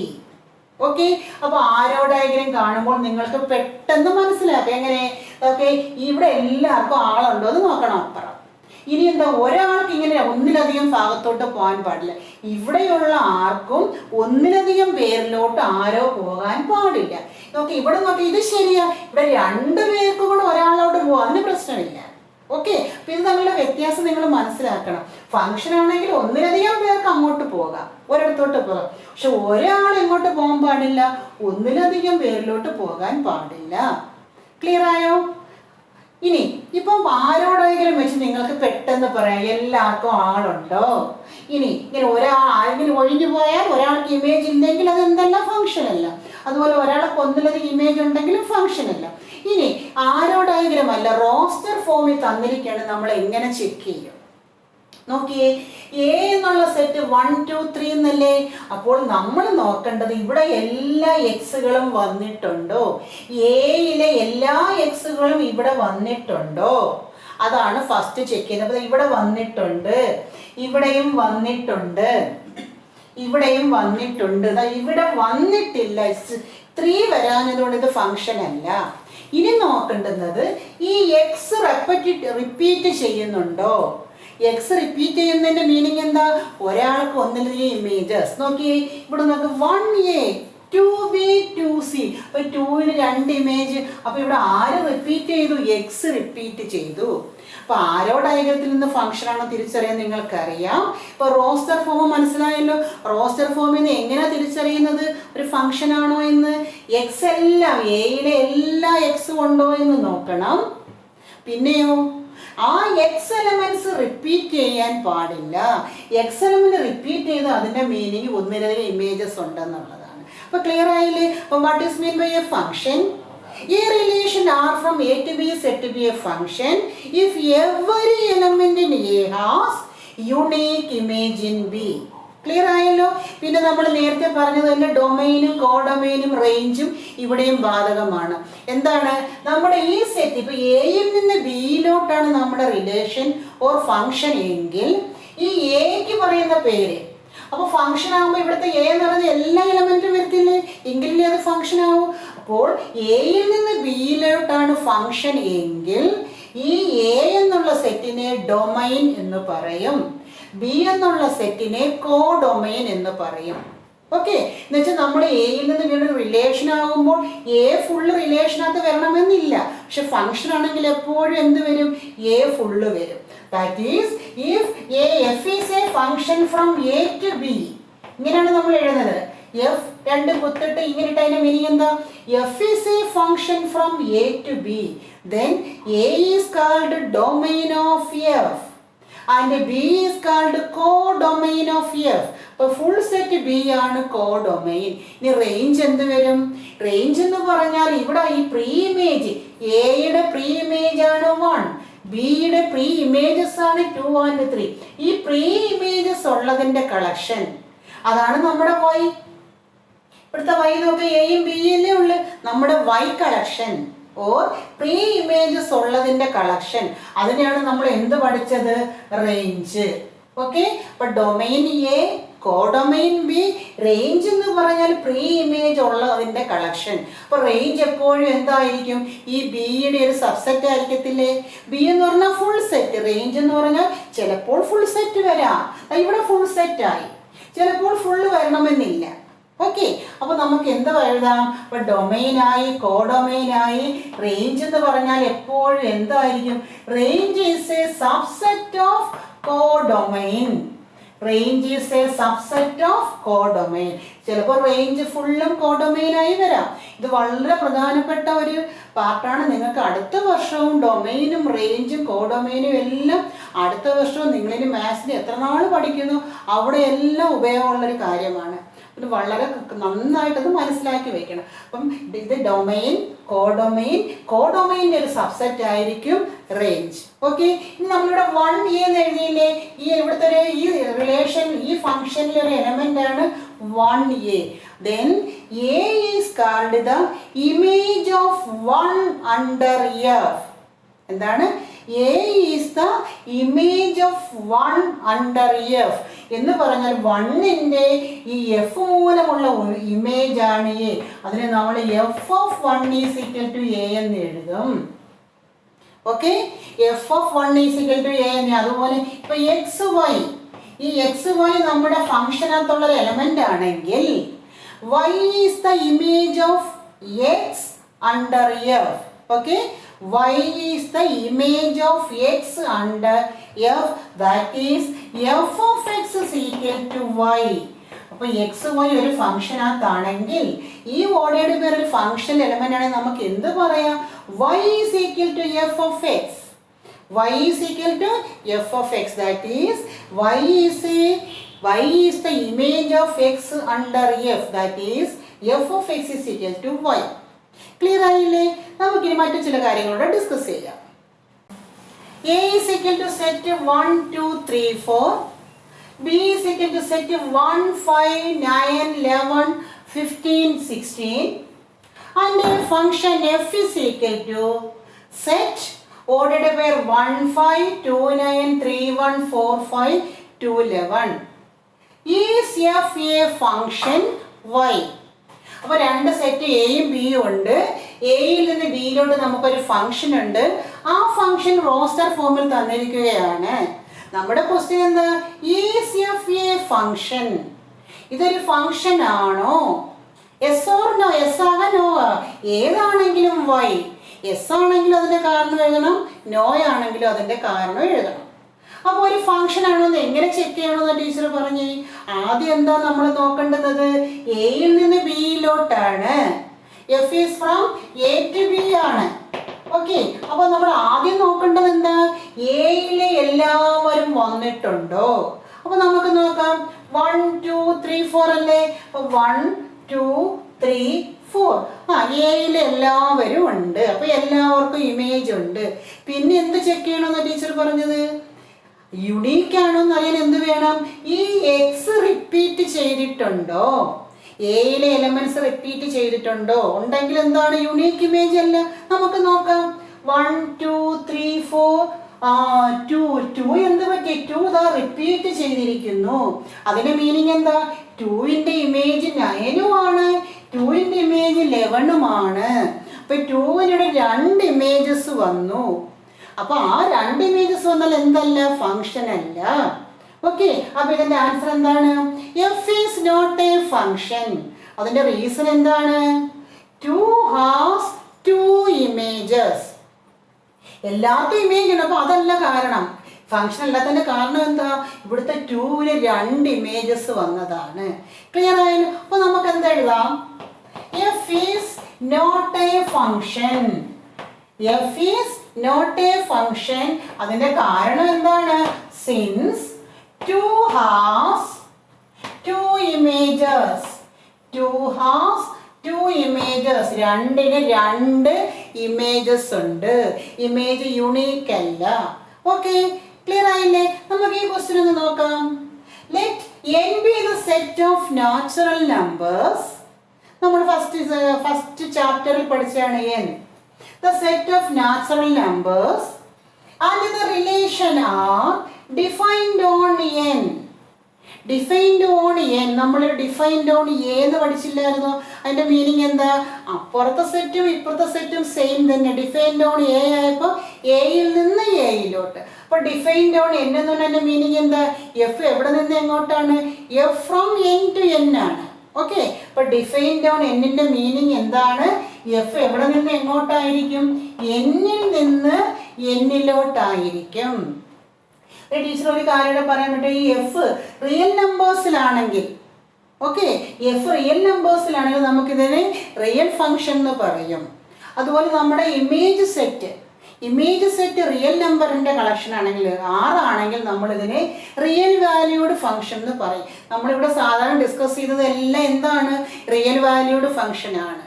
Okay, അപ്പോൾ ആരോ ഡയഗ്രം കാണുമ്പോൾ നിങ്ങൾക്ക് പെട്ടെന്ന് മനസ്സിലാക്കാം. എങ്ങനെ? ഓക്കെ, ഇവിടെ എല്ലാവർക്കും ആളുണ്ടോ എന്ന് നോക്കണം അപ്പുറം. ഇനി എന്താ, ഒരാൾക്ക് ഇങ്ങനെ ഒന്നിലധികം ഭാഗത്തോട്ട് പോകാൻ പാടില്ല. ഇവിടെയുള്ള ആർക്കും ഒന്നിലധികം പേരിലോട്ട് ആരോ പോകാൻ പാടില്ല. നോക്കി ഇവിടെ നോക്കി, ഇത് ശരിയാ, ഇവിടെ 2 പേർക്കും കൂടെ ഒരാളോട്ട് പോകാം, അതിന് പ്രശ്നമില്ല. ഓക്കെ, അപ്പം ഇത് തമ്മിലുള്ള വ്യത്യാസം നിങ്ങൾ മനസ്സിലാക്കണം. ഫംഗ്ഷൻ ആണെങ്കിൽ ഒന്നിലധികം പേർക്ക് അങ്ങോട്ട് പോകാം, ഒരിടത്തോട്ട് പോകാം. പക്ഷെ ഒരാൾ എങ്ങോട്ട് പോകാൻ പാടില്ല? ഒന്നിലധികം പേരിലോട്ട് പോകാൻ പാടില്ല. ക്ലിയർ ആയോ? ഇനി ഇപ്പം ആരോടെങ്കിലും വെച്ച് നിങ്ങൾക്ക് പെട്ടെന്ന് പറയാം എല്ലാവർക്കും ആളുണ്ടോ. ഇനി ഇങ്ങനെ ആരെങ്കിലും ഒഴിഞ്ഞു പോയാൽ, ഒരാൾക്ക് ഇമേജ് ഇല്ലെങ്കിൽ അതെന്തല്ല? ഫംഗ്ഷൻ അല്ല. അതുപോലെ ഒരാൾക്ക് ഒന്നിലധികം ഇമേജ് ഉണ്ടെങ്കിലും ഫംഗ്ഷൻ അല്ല. ഇനി ആരോടെങ്കിലും അല്ല, റോസ്റ്റർ ഫോമിൽ തന്നിരിക്കുകയാണ്, നമ്മൾ എങ്ങനെ ചെക്ക് ചെയ്യും? നോക്കിയേ, എ എന്നുള്ള സെറ്റ് 1 2 3 എന്നല്ലേ. അപ്പോൾ നമ്മൾ നോക്കേണ്ടത് ഇവിടെ എല്ലാ എക്സുകളും വന്നിട്ടുണ്ടോ, എയിലെ എല്ലാ എക്സുകളും ഇവിടെ വന്നിട്ടുണ്ടോ, അതാണ് ഫസ്റ്റ് ചെക്ക് ചെയ്യുന്നത്. അപ്പോൾ ഇവിടെ വന്നിട്ടുണ്ട്, ഇവിടെയും വന്നിട്ടുണ്ട്, ഇവിടെയും വന്നിട്ടുണ്ട്. ഇവിടെ വന്നിട്ടില്ല, 3 വരാഞ്ഞതുകൊണ്ട് ഇത് ഫംഗ്ഷൻ അല്ല. ഇനി നോക്കേണ്ടുന്നത് ഈ എക്സ് റിപ്പീറ്റ് ചെയ്യുന്നുണ്ടോ. എക്സ് റിപ്പീറ്റ് ചെയ്യുന്നതിന്റെ മീനിങ് എന്താ? ഒരാൾക്ക് ഒന്നിലധികം ഇമേജസ്. നോക്കിയേ, ഇവിടെ നോക്ക്, 1A 2B 2C. അപ്പൊ 2ന് 2 ഇമേജ്. അപ്പൊ ഇവിടെ ആര് റിപ്പീറ്റ് ചെയ്തു? എക്സ് റിപ്പീറ്റ് ചെയ്തു. അപ്പൊ ആരോ ഡയഗ്രത്തിൽ നിന്ന് ഫംഗ്ഷൻ ആണോ തിരിച്ചറിയാൻ നിങ്ങൾക്കറിയാം. ഇപ്പൊ റോസ്റ്റർ ഫോം മനസ്സിലായല്ലോ. റോസ്റ്റർ ഫോമിൽ നിന്ന് എങ്ങനെയാ തിരിച്ചറിയുന്നത് ഒരു ഫംഗ്ഷൻ ആണോ എന്ന്? എക്സ് എല്ലാം, എയിലെ എല്ലാ എക്സും ഉണ്ടോ എന്ന് നോക്കണം. പിന്നെയോ ആ എക്സ് എലമെന്റ്സ് റിപ്പീറ്റ് ചെയ്യാൻ പാടില്ല. എക്സ് എലമെന്റ് റിപ്പീറ്റ് ചെയ്ത് അതിന്റെ മീനിങ് ഒന്നിലധികം ഇമേജസ് ഉണ്ടെന്നുള്ളതാണ്. അപ്പൊ ക്ലിയർ ആയില്ലേ? അപ്പൊ what is mean by a function? A relation R from A to B is said to be a function if every element in A has unique image in B. Clear ആയല്ലോ? പിന്നെ നമ്മൾ നേരത്തെ പറഞ്ഞത് തന്നെ ഡൊമൈനും കോഡൊമൈനും റേഞ്ചും ഇവിടെയും ബാധകമാണ്. എന്താണ് നമ്മുടെ ഈ സെറ്റ്? ഇപ്പൊ എയിൽ നിന്ന് ബിയിലോട്ടാണ് നമ്മുടെ റിലേഷൻ ഓർ ഫംഗ്ഷൻ എങ്കിൽ ഈ എക്ക് പറയുന്ന പേര്, അപ്പോൾ ഫംഗ്ഷൻ ആകുമ്പോൾ ഇവിടുത്തെ എ എന്ന് പറയുന്നത് എല്ലാ എലമെന്റും വരത്തില്ലേ, എങ്കിലേ അത് ഫംഗ്ഷൻ ആവും. അപ്പോൾ എയിൽ നിന്ന് ബിയിലോട്ടാണ് ഫംഗ്ഷൻ എങ്കിൽ ഈ എ എന്നുള്ള സെറ്റിനെ ഡൊമൈൻ എന്ന് പറയും, ബി എന്നുള്ള സെറ്റിനെ കോഡൊമൈൻ എന്ന് പറയും. ഓക്കെ, എന്ന് വെച്ചാൽ നമ്മൾ എയിൽ നിന്ന് വീണ്ടും റിലേഷൻ ആകുമ്പോൾ എ ഫുള്ള് റിലേഷനകത്ത് വരണമെന്നില്ല. പക്ഷെ ഫംഗ്ഷൻ ആണെങ്കിൽ എപ്പോഴും എന്ത് വരും? എ ഫുള്ള് വരും. That is, if f is a function from a to b. ഇങ്ങനെയാണ് നമ്മൾ എഴുതുന്നത്. f രണ്ടും കുത്തിട്ട് ഇങ്ങനെ ഇട്ട് അതിന്റെ മീനിങ് എന്താ? f is a function from a to b. Then a is called domain of f and b is called codomain of f. അപ്പോൾ full set B ആണ് കോഡൊമൈൻ. ഇനി റേഞ്ച് എന്ത് വരും? റേഞ്ച് എന്ന് പറഞ്ഞാൽ ഇവിടെ ഈ പ്രീ ഇമേജ്, എയുടെ പ്രീ ഇമേജ് ആണ് 1, ബിയുടെ പ്രീ ഇമേജസ് ആണ് 2 and 3. ഈ പ്രീ ഇമേജസ് ഉള്ളതിന്റെ കളക്ഷൻ അതാണ് നമ്മുടെ വൈ. ഇവിടുത്തെ വൈ നോക്കുക, എയും ബിയല്ലേ ഉള്ളു. നമ്മുടെ y collection or pre images ഉള്ളതിന്റെ കളക്ഷൻ, അതിനെയാണ് നമ്മൾ എന്ത് പഠിച്ചത്? റേഞ്ച്. ഓക്കെ, അപ്പൊ domain A, codomain B, range എന്ന് പറഞ്ഞാൽ പ്രീ ഇമേജ് ഉള്ളതിന്റെ കളക്ഷൻ. അപ്പൊ റേഞ്ച് എപ്പോഴും എന്തായിരിക്കും? ഈ ബിയുടെ ഒരു സബ്സെറ്റ് ആയിരിക്കത്തില്ലേ? ബി എന്ന് പറഞ്ഞാൽ ഫുൾ സെറ്റ്, റേഞ്ച് എന്ന് പറഞ്ഞാൽ ചിലപ്പോൾ ഫുൾ സെറ്റ് വരാം. ഇവിടെ ഫുൾ സെറ്റ് ആയി, ചിലപ്പോൾ ഫുള്ള് വരണമെന്നില്ല. ഓക്കെ, അപ്പൊ നമുക്ക് എന്താ എഴുതാം? ഇപ്പൊ ഡൊമൈനായി, കോഡൊമൈനായി. റേഞ്ച് എന്ന് പറഞ്ഞാൽ എപ്പോഴും എന്തായിരിക്കും? Range is A subset of codomain. Range is A subset of codomain. ചിലപ്പോൾ റേഞ്ച് ഫുള്ളും കോഡൊമൈനായി വരാം. ഇത് വളരെ പ്രധാനപ്പെട്ട ഒരു പാർട്ടാണ്. നിങ്ങൾക്ക് അടുത്ത വർഷവും ഡൊമൈനും റേഞ്ചും കോഡൊമൈനും എല്ലാം അടുത്ത വർഷവും നിങ്ങളിനി മാത്സിന് എത്ര നാൾ പഠിക്കുന്നു അവിടെ എല്ലാം ഉപയോഗമുള്ളൊരു കാര്യമാണ്. ഇത് വളരെ നന്നായിട്ടത് മനസ്സിലാക്കി വെക്കണം. അപ്പം ഇത് ഡൊമൈൻ, കോഡൊമൈൻ, കോഡൊമൈൻ്റെ ഒരു സബ്സെറ്റ് ആയിരിക്കും റേഞ്ച്. ഓക്കെ, ഇനി നമ്മളിവിടെ 1a എന്ന് എഴുതിയില്ലേ? ഈ ഇവിടുത്തെ ഒരു ഈ റിലേഷൻ, ഈ ഫംഗ്ഷനിലെ ഒരു എലമെന്റ് ആണ് 1a. Then a is called the image of 1 under f. എന്താണ്? a is the image of 1 under f എന്ന് പറഞ്ഞാൽ 1ന്റെ ഈ f മൂലമുള്ള ഇമേജ് ആണ് a. അതിനെ നമ്മൾ f of 1 is equal to a എന്ന് എഴുതും. Okay, f of 1 is equal to a എന്ന്. അതുപോലെ ഇപ്പൊ x y, ഈ x y നമ്മുടെ ഫംഗ്ഷനകത്തുള്ള ഒരു എലമെന്റ് ആണെങ്കിൽ y is the image of x under f. Okay, y is the image of x under f, that is f of x is equal to y. അപ്പോൾ X y ഒരു ഫംഗ്ഷനകത്താണെങ്കിൽ ഈ ordered പേര് ഒരു function element ആണെങ്കിൽ നമുക്ക് എന്ത് പറയാം? y is equal to f of x. y is equal to f of x, that is y is the image of x under f, that is f of x is equal to y. Clear ആയില്ലേ? നമുക്കിനി മറ്റു ചില കാര്യങ്ങളോട് discuss ചെയ്യാം. a is equal to set 1 2 3 4, b is equal to set 1 5 9 11 15 16, and a function f is equal to set ordered by 1 5 2 9 3 1 4 5 2 11. Is f a function y? അപ്പോൾ രണ്ട് set എയും ബിയും ഉണ്ട്. എയിൽ നിന്ന് ബിയിലോട്ട് നമുക്കൊരു ഫംഗ്ഷൻ ഉണ്ട്. ആ ഫംഗ്ഷൻ റോസ്റ്റർ ഫോമിൽ തന്നിരിക്കുകയാണ്. നമ്മുടെ ക്വസ്റ്റ്യൻ എന്താ? Is f a function? ഇതൊരു ഫംഗ്ഷൻ ആണോ? Yes or no? എസ് ആകാൻ നോ, ഏതാണെങ്കിലും വൈ. എസ് ആണെങ്കിലും അതിന്റെ കാരണം എഴുതണം, നോ ആണെങ്കിലും അതിന്റെ കാരണം എഴുതണം. അപ്പോൾ ഒരു ഫംഗ്ഷൻ ആണോ എന്ന് എങ്ങനെ ചെക്ക് ചെയ്യണമെന്ന് ടീച്ചർ പറഞ്ഞു. ആദ്യം എന്താ നമ്മൾ നോക്കേണ്ടത്? എയിൽ നിന്ന് ബിയിലോട്ടാണ്. F is from A to B ആണ്. ഓക്കെ, അപ്പോൾ നമ്മൾ ആദ്യം നോക്കേണ്ടത് എന്താ? എയിലെ എല്ലാവരും വന്നിട്ടുണ്ടോ? അപ്പോൾ നമുക്ക് നോക്കാം. 1 2 3 4 അല്ലേ? അപ്പോൾ 1 2 3 4, എയിലെ എല്ലാവരും ഉണ്ട്. അപ്പോൾ എല്ലാവർക്കും ഇമേജ് ഉണ്ട്. പിന്നെ എന്ത് ചെക്ക് ചെയ്യണമെന്ന് ടീച്ചർ പറഞ്ഞത്? യുണീക്ക് ആണോ എന്ന് അറിയാൻ എന്ത് വേണം? ഈ എക്സ് റിപ്പീറ്റ് ചെയ്തിട്ടുണ്ടോ? എയിലെ എലമെന്റ്സ് റിപ്പീറ്റ് ചെയ്തിട്ടുണ്ടോ? ഉണ്ടെങ്കിൽ എന്താണ്? യുണീക്ക് ഇമേജ് അല്ല. നമുക്ക് നോക്കാം. 1 2 3 4 2 എന്ത് പറ്റി? 2 ദാ റിപ്പീറ്റ് ചെയ്തിരിക്കുന്നു. അതിന്റെ മീനിങ് എന്താ? 2ന്റെ ഇമേജ് 9 ആണ്, 2ന്റെ ഇമേജ് 11 ആണ്. അപ്പൊ 2ന്റെ 2 ഇമേജസ് വന്നു. അപ്പൊ ആ 2 ഇമേജസ് വന്നാൽ എന്തല്ല? ഫംഗ്ഷൻ അല്ല. ഓക്കെ, അപ്പൊ ഇതിന്റെ ആൻസർ എന്താണ്? F is not a function. അതിന്റെ റീസൺ എന്താണ്? 2 ഹാസ് 2 ഇമേജസ്. എല്ലാത്തും ഇമേജ് ഉണ്ട്. അപ്പൊ അതല്ല കാരണം. ഫംഗ്ഷൻ അല്ലാത്തതിൻ്റെ കാരണം എന്താ? ഇവിടുത്തെ 2-ന് 2 ഇമേജസ് വന്നതാണ്. ക്ലിയർ ആയാലും? അപ്പോൾ നമുക്ക് എന്താ എഴുതാം? F is not a function. F is not a function. അതിൻ്റെ കാരണം എന്താണ്? Since 2 has 2 images. 2 has 2 images. 2-ന് 2 ഇമേജസ് ഉണ്ട്. ഇമേജ് യുണീക്ക് അല്ല. ഓക്കെ, ക്ലിയർ ആയില്ലേ? നമുക്ക് ഈ ക്വസ്റ്റ്യൻ ഒന്ന് നോക്കാം. Let n be the set of natural numbers. നമ്മൾ ഫസ്റ്റ് ചാപ്റ്ററിൽ പഠിച്ചതാണ് n. The set of natural numbers and the relation are defined on n. Defined on n. നമ്മൾ ഡിഫൈൻഡ് ഓൺ എ എന്ന് പഠിച്ചില്ലായിരുന്നു? അതിൻ്റെ മീനിങ് എന്താ? അപ്പുറത്തെ സെറ്റും ഇപ്പുറത്തെ സെറ്റും സെയിം തന്നെ. ഡിഫൈൻഡ് ഓൺ എ ആയപ്പോൾ എയിൽ നിന്ന് എയിലോട്ട്. അപ്പോൾ ഡിഫൈൻഡ് ഓൺ n എന്ന് പറഞ്ഞാൽ മീനിങ് എന്താ? എഫ് എവിടെ നിന്ന് എങ്ങോട്ടാണ്? F from n to n ആണ്. ഓക്കെ, അപ്പോൾ ഡിഫൈൻഡ് ഓൺ n-ന്റെ മീനിങ് എന്താണ്? എഫ് എവിടെ നിന്ന് എങ്ങോട്ടായിരിക്കും? n-ൽ നിന്ന് n-ലോട്ടായിരിക്കും. ടീച്ചർ ഒരു കാര്യം പറയാൻ പറ്റും. ഈ എഫ് റിയൽ നമ്പേഴ്സിലാണെങ്കിൽ, ഓക്കെ, എഫ് റിയൽ നമ്പേഴ്സിലാണെങ്കിൽ നമുക്കിതിനെ റിയൽ ഫംഗ്ഷൻ എന്ന് പറയും. അതുപോലെ നമ്മുടെ ഇമേജ് സെറ്റ് റിയൽ നമ്പറിൻ്റെ കളക്ഷൻ ആണെങ്കിൽ 6 ആണെങ്കിൽ നമ്മളിതിനെ റിയൽ വാല്യൂഡ് ഫംഗ്ഷൻ എന്ന് പറയും. നമ്മളിവിടെ സാധാരണ ഡിസ്കസ് ചെയ്തതെല്ലാം എന്താണ്? റിയൽ വാല്യൂഡ് ഫംഗ്ഷൻ ആണ്.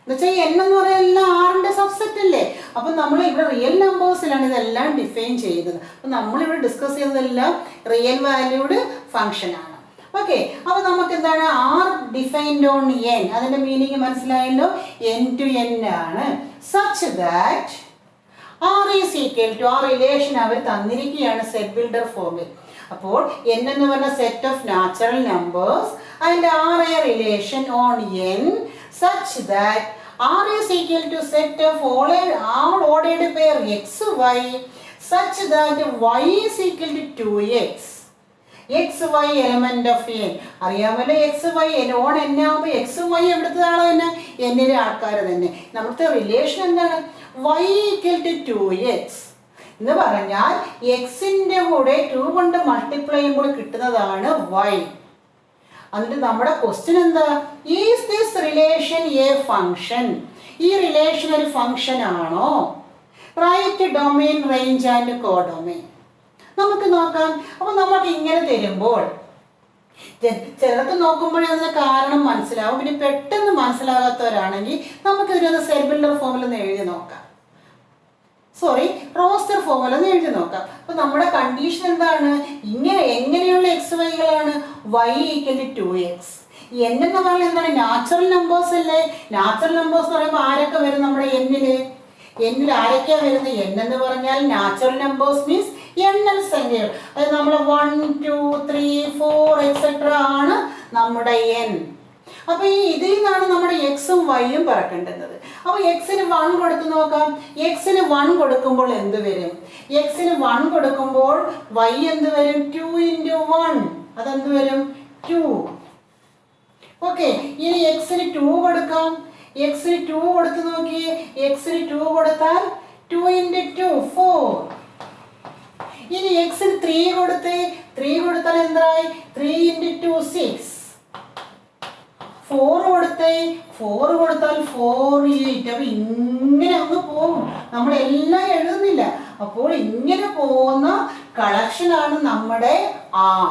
എന്നുവെച്ചാൽ n എന്ന് പറയുന്ന 6-ന്റെ സബ്സെറ്റ് അല്ലേ? അപ്പം നമ്മൾ ഇവിടെ റിയൽ നമ്പേഴ്സിലാണ് ഇതെല്ലാം ഡിഫൈൻ ചെയ്തത്. അപ്പം നമ്മളിവിടെ ഡിസ്കസ് ചെയ്തതെല്ലാം റിയൽ വാല്യൂഡ് ഫംഗ്ഷൻ ആണ്. ഓക്കെ, അപ്പോൾ നമുക്ക് എന്താണ്? R defined on n. അതിൻ്റെ മീനിങ് മനസ്സിലായല്ലോ? n to n ആണ്. Such that R is equal to, ആ റിലേഷൻ അവർ തന്നിരിക്കുകയാണ് സെറ്റ് ബിൽഡർ ഫോമിൽ. അപ്പോൾ n എന്ന് പറഞ്ഞ set of natural numbers and R a relation on n such that R is equal to set of all ordered pair x, y such that y is equal to 2x. x, y element of n. അറിയാമല്ലോ x, y on n ആകുമ്പോൾ x, y എവിടുത്തതാണോ തന്നെ? n-ലെ ആൾക്കാർ തന്നെ. നമ്മുടെ relation എന്താണ്? y equal to 2x എന്ന് പറഞ്ഞാൽ x-ന്റെ കൂടെ 2 കൊണ്ട് മൾട്ടിപ്ലൈ ചെയ്യുമ്പോൾ കിട്ടുന്നതാണ് y. എന്നിട്ട് നമ്മുടെ ക്വസ്റ്റ്യൻ എന്താ? Is this relation a function? ഈ റിലേഷൻ ഒരു ഫംഗ്ഷൻ ആണോ? Write domain, range and codomain. നമുക്ക് നോക്കാം. അപ്പോൾ നമുക്ക് ഇങ്ങനെ തരുമ്പോൾ ചിലർക്ക് നോക്കുമ്പോഴേ അതിന് കാരണം മനസ്സിലാവും. പിന്നെ പെട്ടെന്ന് മനസ്സിലാകാത്തവരാണെങ്കിൽ നമുക്കിതിനൊന്ന് സെറ്റ് ബിൽഡർ ഫോമിലൊന്ന് എഴുതി നോക്കാം. റോസ്റ്റർ ഫോമിലൊന്ന് എഴുതി നോക്കാം. അപ്പോൾ നമ്മുടെ കണ്ടീഷൻ എന്താണ്? എങ്ങനെയുള്ള എക്സ് വൈകളാണ്? y equal to 2x. n എന്ന് പറഞ്ഞാൽ എന്താണ്? നാച്ചുറൽ നമ്പേഴ്സ് അല്ലേ? നാച്ചുറൽ നമ്പേഴ്സ് എന്ന് പറയുമ്പോൾ ആരൊക്കെ വരും നമ്മുടെ എന്നിൽ ആരൊക്കെയാണ് വരുന്നത്? n എന്ന് പറഞ്ഞാൽ നാച്ചുറൽ നമ്പേഴ്സ് മീൻസ് എണ്ണൽ സംഖ്യകൾ. അതായത് നമ്മൾ 1 2 3 4 എക്സെട്ര ആണ് നമ്മുടെ n. അപ്പോൾ ഈ ഇതിൽ നിന്നാണ് നമ്മുടെ എക്സും വൈയും പറക്കേണ്ടുന്നത്. അപ്പോൾ എക്സിന് 1 കൊടുത്ത് നോക്കാം. എക്സിന് 1 കൊടുക്കുമ്പോൾ എന്ത് വരും? എക്സിന് 1 കൊടുക്കുമ്പോൾ വൈ എന്ത് വരും? 2 into 1. അതെന്ത് വരും? 2. ഓക്കെ, ഇനി എക്സിന് 2 കൊടുക്കാം. എക്സിന് 2 കൊടുത്ത് നോക്കിയേ. എക്സിന് 2 കൊടുത്താൽ 2 into 2 4. ഇനി എക്സിന് 3 കൊടുത്തേ. 3 കൊടുത്താൽ എന്തായി? 3 into 2 6. 4 കൊടുത്തേ. 4 കൊടുത്താൽ 4 8. അപ്പോൾ ഇങ്ങനെ അങ്ങ് പോകും. നമ്മളെല്ലാം എഴുതുന്നില്ല. അപ്പോൾ ഇങ്ങനെ പോകുന്ന കളക്ഷനാണ് നമ്മുടെ ആർ.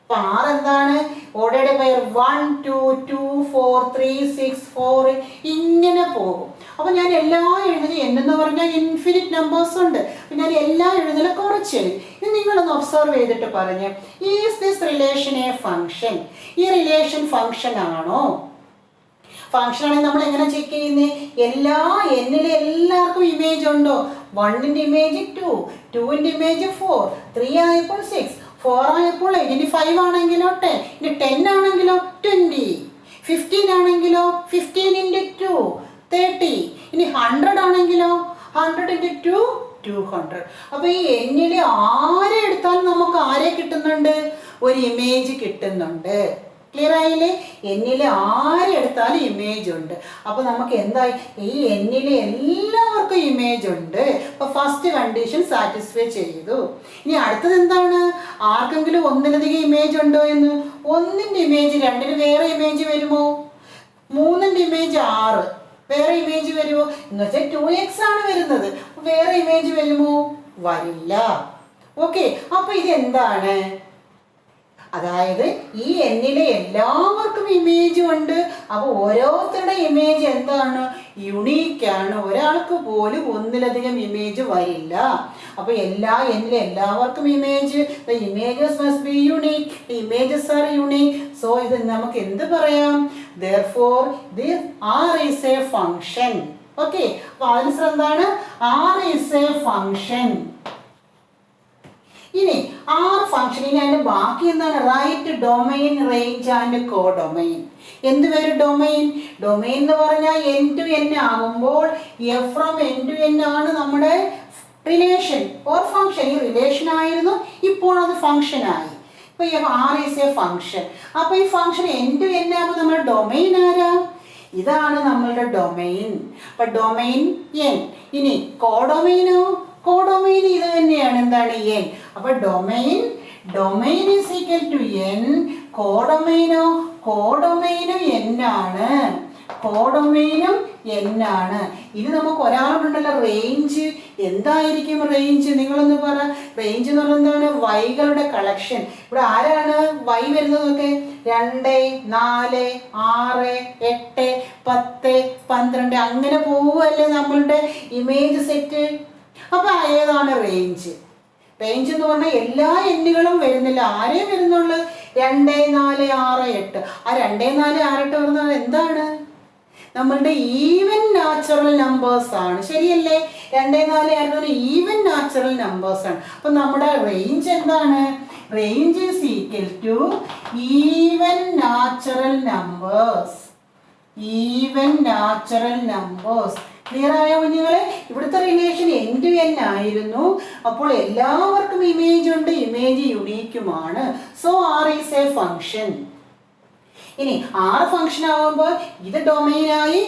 അപ്പം ആർ എന്താണ്? ഓർഡേർഡ് പെയർ 1 2 2 4 3 6 4 ഇങ്ങനെ പോകും. അപ്പോൾ ഞാൻ എല്ലാം എഴുതി. എന്ന് പറഞ്ഞാൽ ഇൻഫിനിറ്റ് നമ്പേഴ്സ് ഉണ്ട്. അപ്പം ഞാൻ എല്ലാം എഴുതല കുറച്ച് എഴുതി. ഇത് നിങ്ങളൊന്ന് ഒബ്സർവ് ചെയ്തിട്ട് പറഞ്ഞ്, is this relation a function? ഈ റിലേഷൻ ഫംഗ്ഷൻ ആണോ? ഫംഗ്ഷൻ ആണെങ്കിൽ നമ്മൾ എങ്ങനെ ചെക്ക് ചെയ്യുന്നത്? എന്നിലെ എല്ലാവർക്കും ഇമേജ് ഉണ്ടോ? 1-ന്റെ ഇമേജ് 2, 2-ന്റെ ഇമേജ് 4, 3 ആയപ്പോൾ 6, 4 ആയപ്പോൾ 8, ഇനി 5 ആണെങ്കിലോ 10, ഇനി 10 ആണെങ്കിലോ 20, 15 ആണെങ്കിലോ 15 into 2 30, ഇനി 100 ആണെങ്കിലോ 100 into 2 200. അപ്പോൾ ഈ എന്നിൽ ആരെ എടുത്താലും നമുക്ക് ആരെ കിട്ടുന്നുണ്ട്? ഒരു ഇമേജ് കിട്ടുന്നുണ്ട്. ക്ലിയർ ആയില്ലേ? എന്നിൽ ആരെ എടുത്താലും ഇമേജ് ഉണ്ട്. അപ്പോൾ നമുക്ക് എന്തായി? ഈ എന്നിലെ എല്ലാവർക്കും എല്ലാവർക്കും ഇമേജ് ഉണ്ട്. അപ്പൊ ഫസ്റ്റ് കണ്ടീഷൻ സാറ്റിസ്ഫൈ ചെയ്തു. ഇനി അടുത്തത് എന്താണ്? ആർക്കെങ്കിലും ഒന്നിലധികം ഇമേജ് ഉണ്ടോ എന്ന്. ഒന്നിന്റെ ഇമേജ് 2 വേറെ ഇമേജ് വരുമോ? 3ന്റെ ഇമേജ് 6 വേറെ ഇമേജ് വരുമോ എന്ന് വെച്ചാൽ 2x ആണ് വരുന്നത്. വേറെ ഇമേജ് വരുമോ? വരില്ല. ഓക്കെ, അപ്പൊ ഇത് എന്താണ്? അതായത് ഈ എന്നിലെ എല്ലാവർക്കും ഇമേജ് ഉണ്ട്. അപ്പൊ ഓരോരുത്തരുടെ ഇമേജ് എന്താണ്? യുണീക്കാണ്. ഒരാൾക്ക് പോലും ഒന്നിലധികം ഇമേജ് വരില്ല. അപ്പൊ എന്നിലെ എല്ലാവർക്കും image. the images must be unique. the images are unique. so ഇത് നമുക്ക് എന്ത് പറയാം? therefore this R is a function. Okay, അപ്പൊ ആൻസർ എന്താണ്? R is a function. ഇനി R ഫംഗ്ഷൻ, ഇനി അതിന്റെ ബാക്കി എന്താണ്? Write domain, range and codomain. എന്ത് പേര്? ഡൊമൈൻ. ഡൊമൈൻ എന്ന് പറഞ്ഞാൽ n to n ആകുമ്പോൾ f from n to n ആണ് നമ്മുടെ റിലേഷൻ ഓർ ഫംഗ്ഷൻ. ഈ റിലേഷൻ ആയിരുന്നു, ഇപ്പോൾ അത് ഫംഗ്ഷൻ ആയി. ഇപ്പൊ R is a ഫംഗ്ഷൻ. അപ്പൊ ഈ ഫംഗ്ഷൻ n to n ആകുമ്പോൾ നമ്മുടെ ഡൊമൈൻ ആരാ? ഇതാണ് നമ്മളുടെ ഡൊമൈൻ. അപ്പൊ ഡൊമൈൻ n. ഇനി കോഡൊമൈനോ? കോഡൊമൈൻ ഇത് തന്നെയാണ്. എന്താണ്? n. അപ്പൊ domain is equal to n. കോഡൊമൈനോ? കോഡൊമൈനും n ആണ്. കോഡൊമൈനും n ആണ്. ഇത് നമുക്ക് ഒരാളുണ്ടല്ലോ റേഞ്ച്. എന്തായിരിക്കും റേഞ്ച്? നിങ്ങളൊന്ന് പറ. റേഞ്ച് എന്ന് പറഞ്ഞാൽ എന്താണ്? വൈകളുടെ കളക്ഷൻ. ഇവിടെ ആരാണ് വൈ വരുന്നതൊക്കെ? 2, 4, 6, 8, 10, 12 അങ്ങനെ പോവുകയല്ലേ നമ്മളുടെ ഇമേജ് സെറ്റ്. അപ്പൊ ഏതാണ് റേഞ്ച്? റേഞ്ച് എന്ന് പറഞ്ഞാൽ എല്ലാ എണ്ണുകളും വരുന്നില്ല. ആരേ വരുന്നുള്ളൂ? 2, 4, 6, 8. ആ 2, 4, 6, 8 പറഞ്ഞാൽ എന്താണ്? നമ്മളുടെ ഈവൻ നാച്ചുറൽ നമ്പേഴ്സ് ആണ്. ശരിയല്ലേ? 2, 4, 6 ഈവൻ നാച്ചുറൽ നമ്പേഴ്സ് ആണ്. അപ്പൊ നമ്മുടെ റേഞ്ച് എന്താണ്? Range is equal to even natural numbers. Even natural numbers. Clear ആയോ കുഞ്ഞുങ്ങളെ? ഇവിടുത്തെ റിലേഷൻ n to n ആയിരുന്നു. അപ്പോൾ എല്ലാവർക്കും ഇമേജ് ഉണ്ട്, ഇമേജ് യുണീക്കുമാണ്. So R is a function. ഇനി R ഫംഗ്ഷൻ ആകുമ്പോൾ ഇത് ഡൊമൈനായി,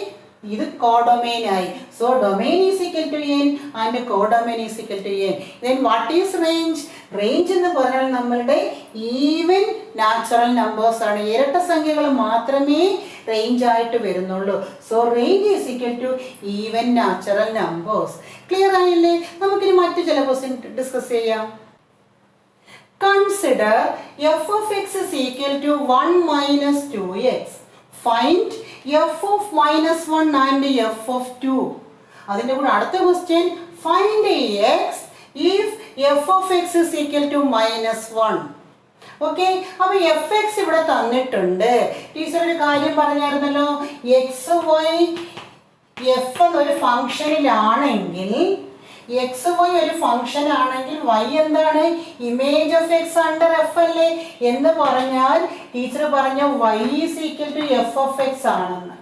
ഇത് കോഡൊമൈനായി. So domain is equal to n and codomain is equal to n. Then what is range? Range എന്ന് പറഞ്ഞാൽ നമ്മളുടെ ഈവൻ നാച്ചുറൽ നമ്പേഴ്സ് ആണ്. ഇരട്ട സംഖ്യകൾ മാത്രമേ റേഞ്ച് ആയിട്ട് വരുന്നുള്ളൂ. So range is equal to even natural numbers. Clear ആയില്ലേ? നമുക്കിനി മറ്റു ചില ക്വസ്റ്റ്യൻ ഡിസ്കസ് ചെയ്യാം. Consider f of x is equal to 1 minus 2x. Find f of minus 1 and f of 2. അതിന്റെ കൂടെ അടുത്ത question, find x if f of x is equal to minus 1. Okay, അപ്പൊ f X ഇവിടെ തന്നിട്ടുണ്ട്. Teacher ഒരു കാര്യം പറഞ്ഞായിരുന്നല്ലോ, X y f എന്നൊരു ഫംഗ്ഷനിലാണെങ്കിൽ, എക്സ് വൈ ഒരു ഫംഗ്ഷൻ ആണെങ്കിൽ വൈ എന്താണ്? Image of x under f അല്ലേ? എന്ന് പറഞ്ഞാൽ ടീച്ചർ പറഞ്ഞ y is equal to f of x ആണെന്ന്.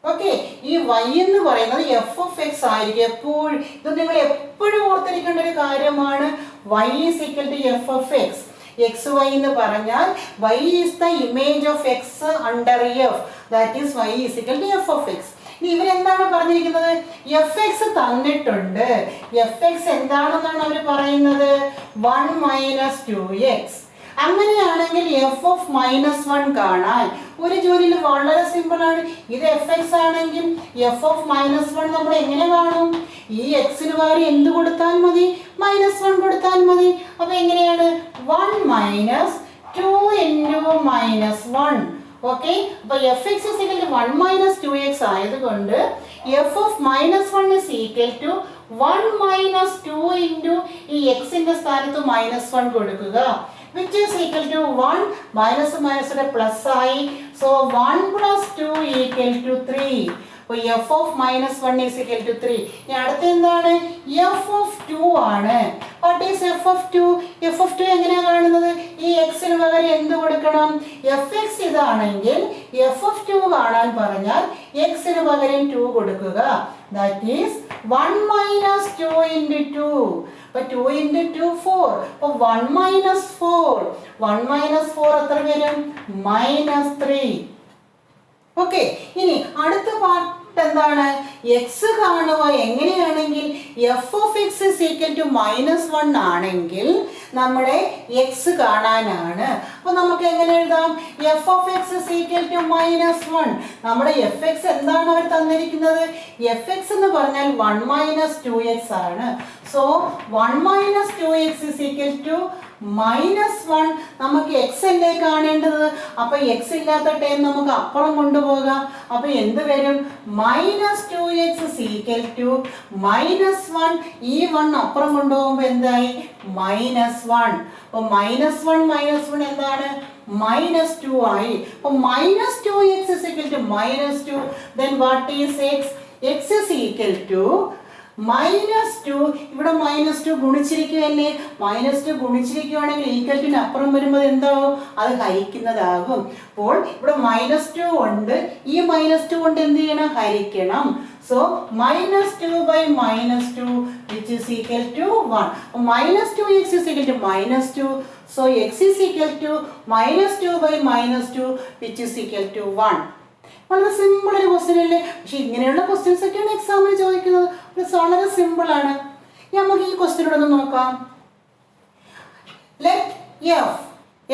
ഓക്കെ, ഈ വൈ എന്ന് പറയുന്നത് എഫ് ഓഫ് എക്സ് ആയിരിക്കും എപ്പോഴും. ഇത് നിങ്ങൾ എപ്പോഴും ഓർത്തിരിക്കേണ്ട ഒരു കാര്യമാണ്. Y is equal to f of x. X y എന്ന് പറഞ്ഞാൽ y is the image of x under f. That is y is equal to f of x. ഇനി ഇവരെന്താണ് പറഞ്ഞിരിക്കുന്നത്? എഫ് എക്സ് തന്നിട്ടുണ്ട്. എഫ് എക്സ് എന്താണെന്നാണ് അവർ പറയുന്നത്? 1 minus 2x. അങ്ങനെയാണെങ്കിൽ എഫ് ഓഫ് മൈനസ് 1 കാണാൻ ഒരു ജോലിയിൽ വളരെ സിമ്പിൾ ആണ്. ഇത് എഫ് എക്സ് ആണെങ്കിൽ എഫ് ഓഫ് മൈനസ് 1 നമ്മൾ എങ്ങനെ കാണും? ഈ എക്സിന് പകരം എന്ത് കൊടുത്താൽ മതി? -1 കൊടുത്താൽ മതി. അപ്പൊ എങ്ങനെയാണ്? 1 minus 2 into -1. ഓക്കെ, അപ്പൊ f x is equal to 1 minus 2x ആയതുകൊണ്ട് f of -1 is equal to 1 minus 2 into ഈ എക്സിന്റെ സ്ഥാനത്ത് -1 കൊടുക്കുക, which is equal to 1 minus plus ആയി. So 1 plus 2 equal to 3. അപ്പോൾ f of -1 is equal to 3. ഇനി അടുത്ത എന്താണ്? f of 2 ആണ്. What is f of 2? f of 2 എങ്ങനെയാണ് കാണുന്നത്? ഈ എക്സിന് പകരം എന്ത് കൊടുക്കണം? എഫ് എക്സ് ഇതാണെങ്കിൽ f of 2 കാണാൻ പറഞ്ഞാൽ എക്സിന് പകരം 2 കൊടുക്കുക. That is 1 minus 2 into 2. അപ്പോൾ 2 into 2 4. അപ്പോൾ 1 minus 4. 1 minus 4 എത്ര വരും? -3. ഓക്കെ, ഇനി അടുത്ത പാർട്ട് എന്താണ്? എക്സ് കാണുക എങ്ങനെയാണെങ്കിൽ F of X is equal to -1 ആണെങ്കിൽ നമ്മുടെ എക്സ് കാണാനാണ്. അപ്പൊ നമുക്ക് എങ്ങനെ എഴുതാം? F of X is equal to -1. നമ്മുടെ എഫ് എക്സ് എന്താണ് അവർ തന്നിരിക്കുന്നത്? എഫ് എക്സ് എന്ന് പറഞ്ഞാൽ 1 - 2x ആണ്. So 1 - 2x is equal to -1. നമുക്ക് എക്സ് അല്ലേ കാണേണ്ടത്? അപ്പൊ എക്സ് ഇല്ലാത്ത ടൈം നമുക്ക് അപ്പുറം കൊണ്ടുപോകാം. അപ്പൊ എന്ത് വരും? -2x is equal to -1. ഈ 1 അപ്പുറം കൊണ്ടുപോകുമ്പോൾ എന്തായി? -1. അപ്പൊ -1 എന്താണ്? -2 ആയി. അപ്പൊ -2x is equal to -2. then what is x? x is equal to -2. ഇവിടെ -2 ഗുണിച്ചിരിക്കുകയല്ലേ? -2 ഗുണിച്ചിരിക്കുകയാണെങ്കിൽ ഈക്വൽ ടു അപ്പുറം വരുമ്പോൾ എന്താവും? അത് ഹരിക്കുന്നതാകും. അപ്പോൾ ഇവിടെ -2 ഉണ്ട്. ഈ -2 കൊണ്ട് എന്ത് ചെയ്യണം? ഹരിക്കണം. So -2 by -2 which is equal to 1. -2x is equal to -2. So x is equal to -2 by -2 which is equal to 1. വളരെ സിമ്പിൾ ഒരു ക്വസ്റ്റ്യൻ അല്ലേ? പക്ഷെ ഇങ്ങനെയുള്ള ക്വസ്റ്റ്യൻസ് ഒക്കെയാണ് എക്സാമിന് ചോദിക്കുന്നത്. വളരെ സിമ്പിൾ ആണ്. നമുക്ക് ഈ ക്വസ്റ്റ്യനോട് ഒന്ന് നോക്കാം. Let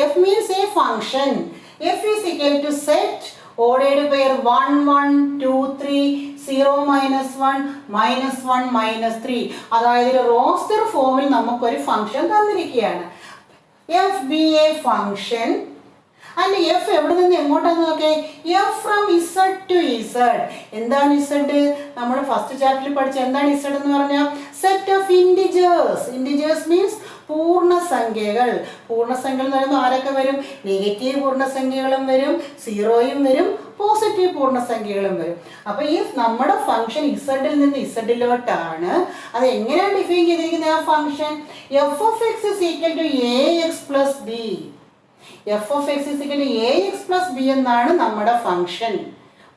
f means a function. f is equal to set ordered pair 1 1 2 3 0 -1 -1 -3. അതായത് ഒരു റോസ്റ്റർ ഫോമിൽ നമുക്കൊരു ഫംഗ്ഷൻ തന്നിരിക്കുകയാണ്. f be a function and f എവിടെ നിന്ന് എങ്ങോട്ടാന്ന് നോക്കേ? f from z to z. എന്താണ് z? നമ്മൾ ഫസ്റ്റ് ചാപ്റ്ററിൽ പഠിച്ച എന്താണ് z എന്ന് പറഞ്ഞാൽ? Set of integers. Integers means പൂർണ്ണസംഖ്യകൾ. പൂർണ്ണസംഖ്യകൾ എന്ന് പറയുമ്പോൾ ആരൊക്കെ വരും? നെഗറ്റീവ് പൂർണ്ണസംഖ്യകളും വരും, സീറോയും വരും, പോസിറ്റീവ് പൂർണ്ണസംഖ്യകളും വരും. അപ്പൊ ഈ നമ്മുടെ ഫംഗ്ഷൻ ഇസഡിൽ നിന്ന് ഇസഡിലോട്ടാണ്. അത് എങ്ങനെയാണ് ഡിഫൈൻ ചെയ്തിരിക്കുന്നത്? ആ function f of x is equal to ax plus b. f of x is equal to ax plus b എന്നാണ് നമ്മുടെ ഫംഗ്ഷൻ.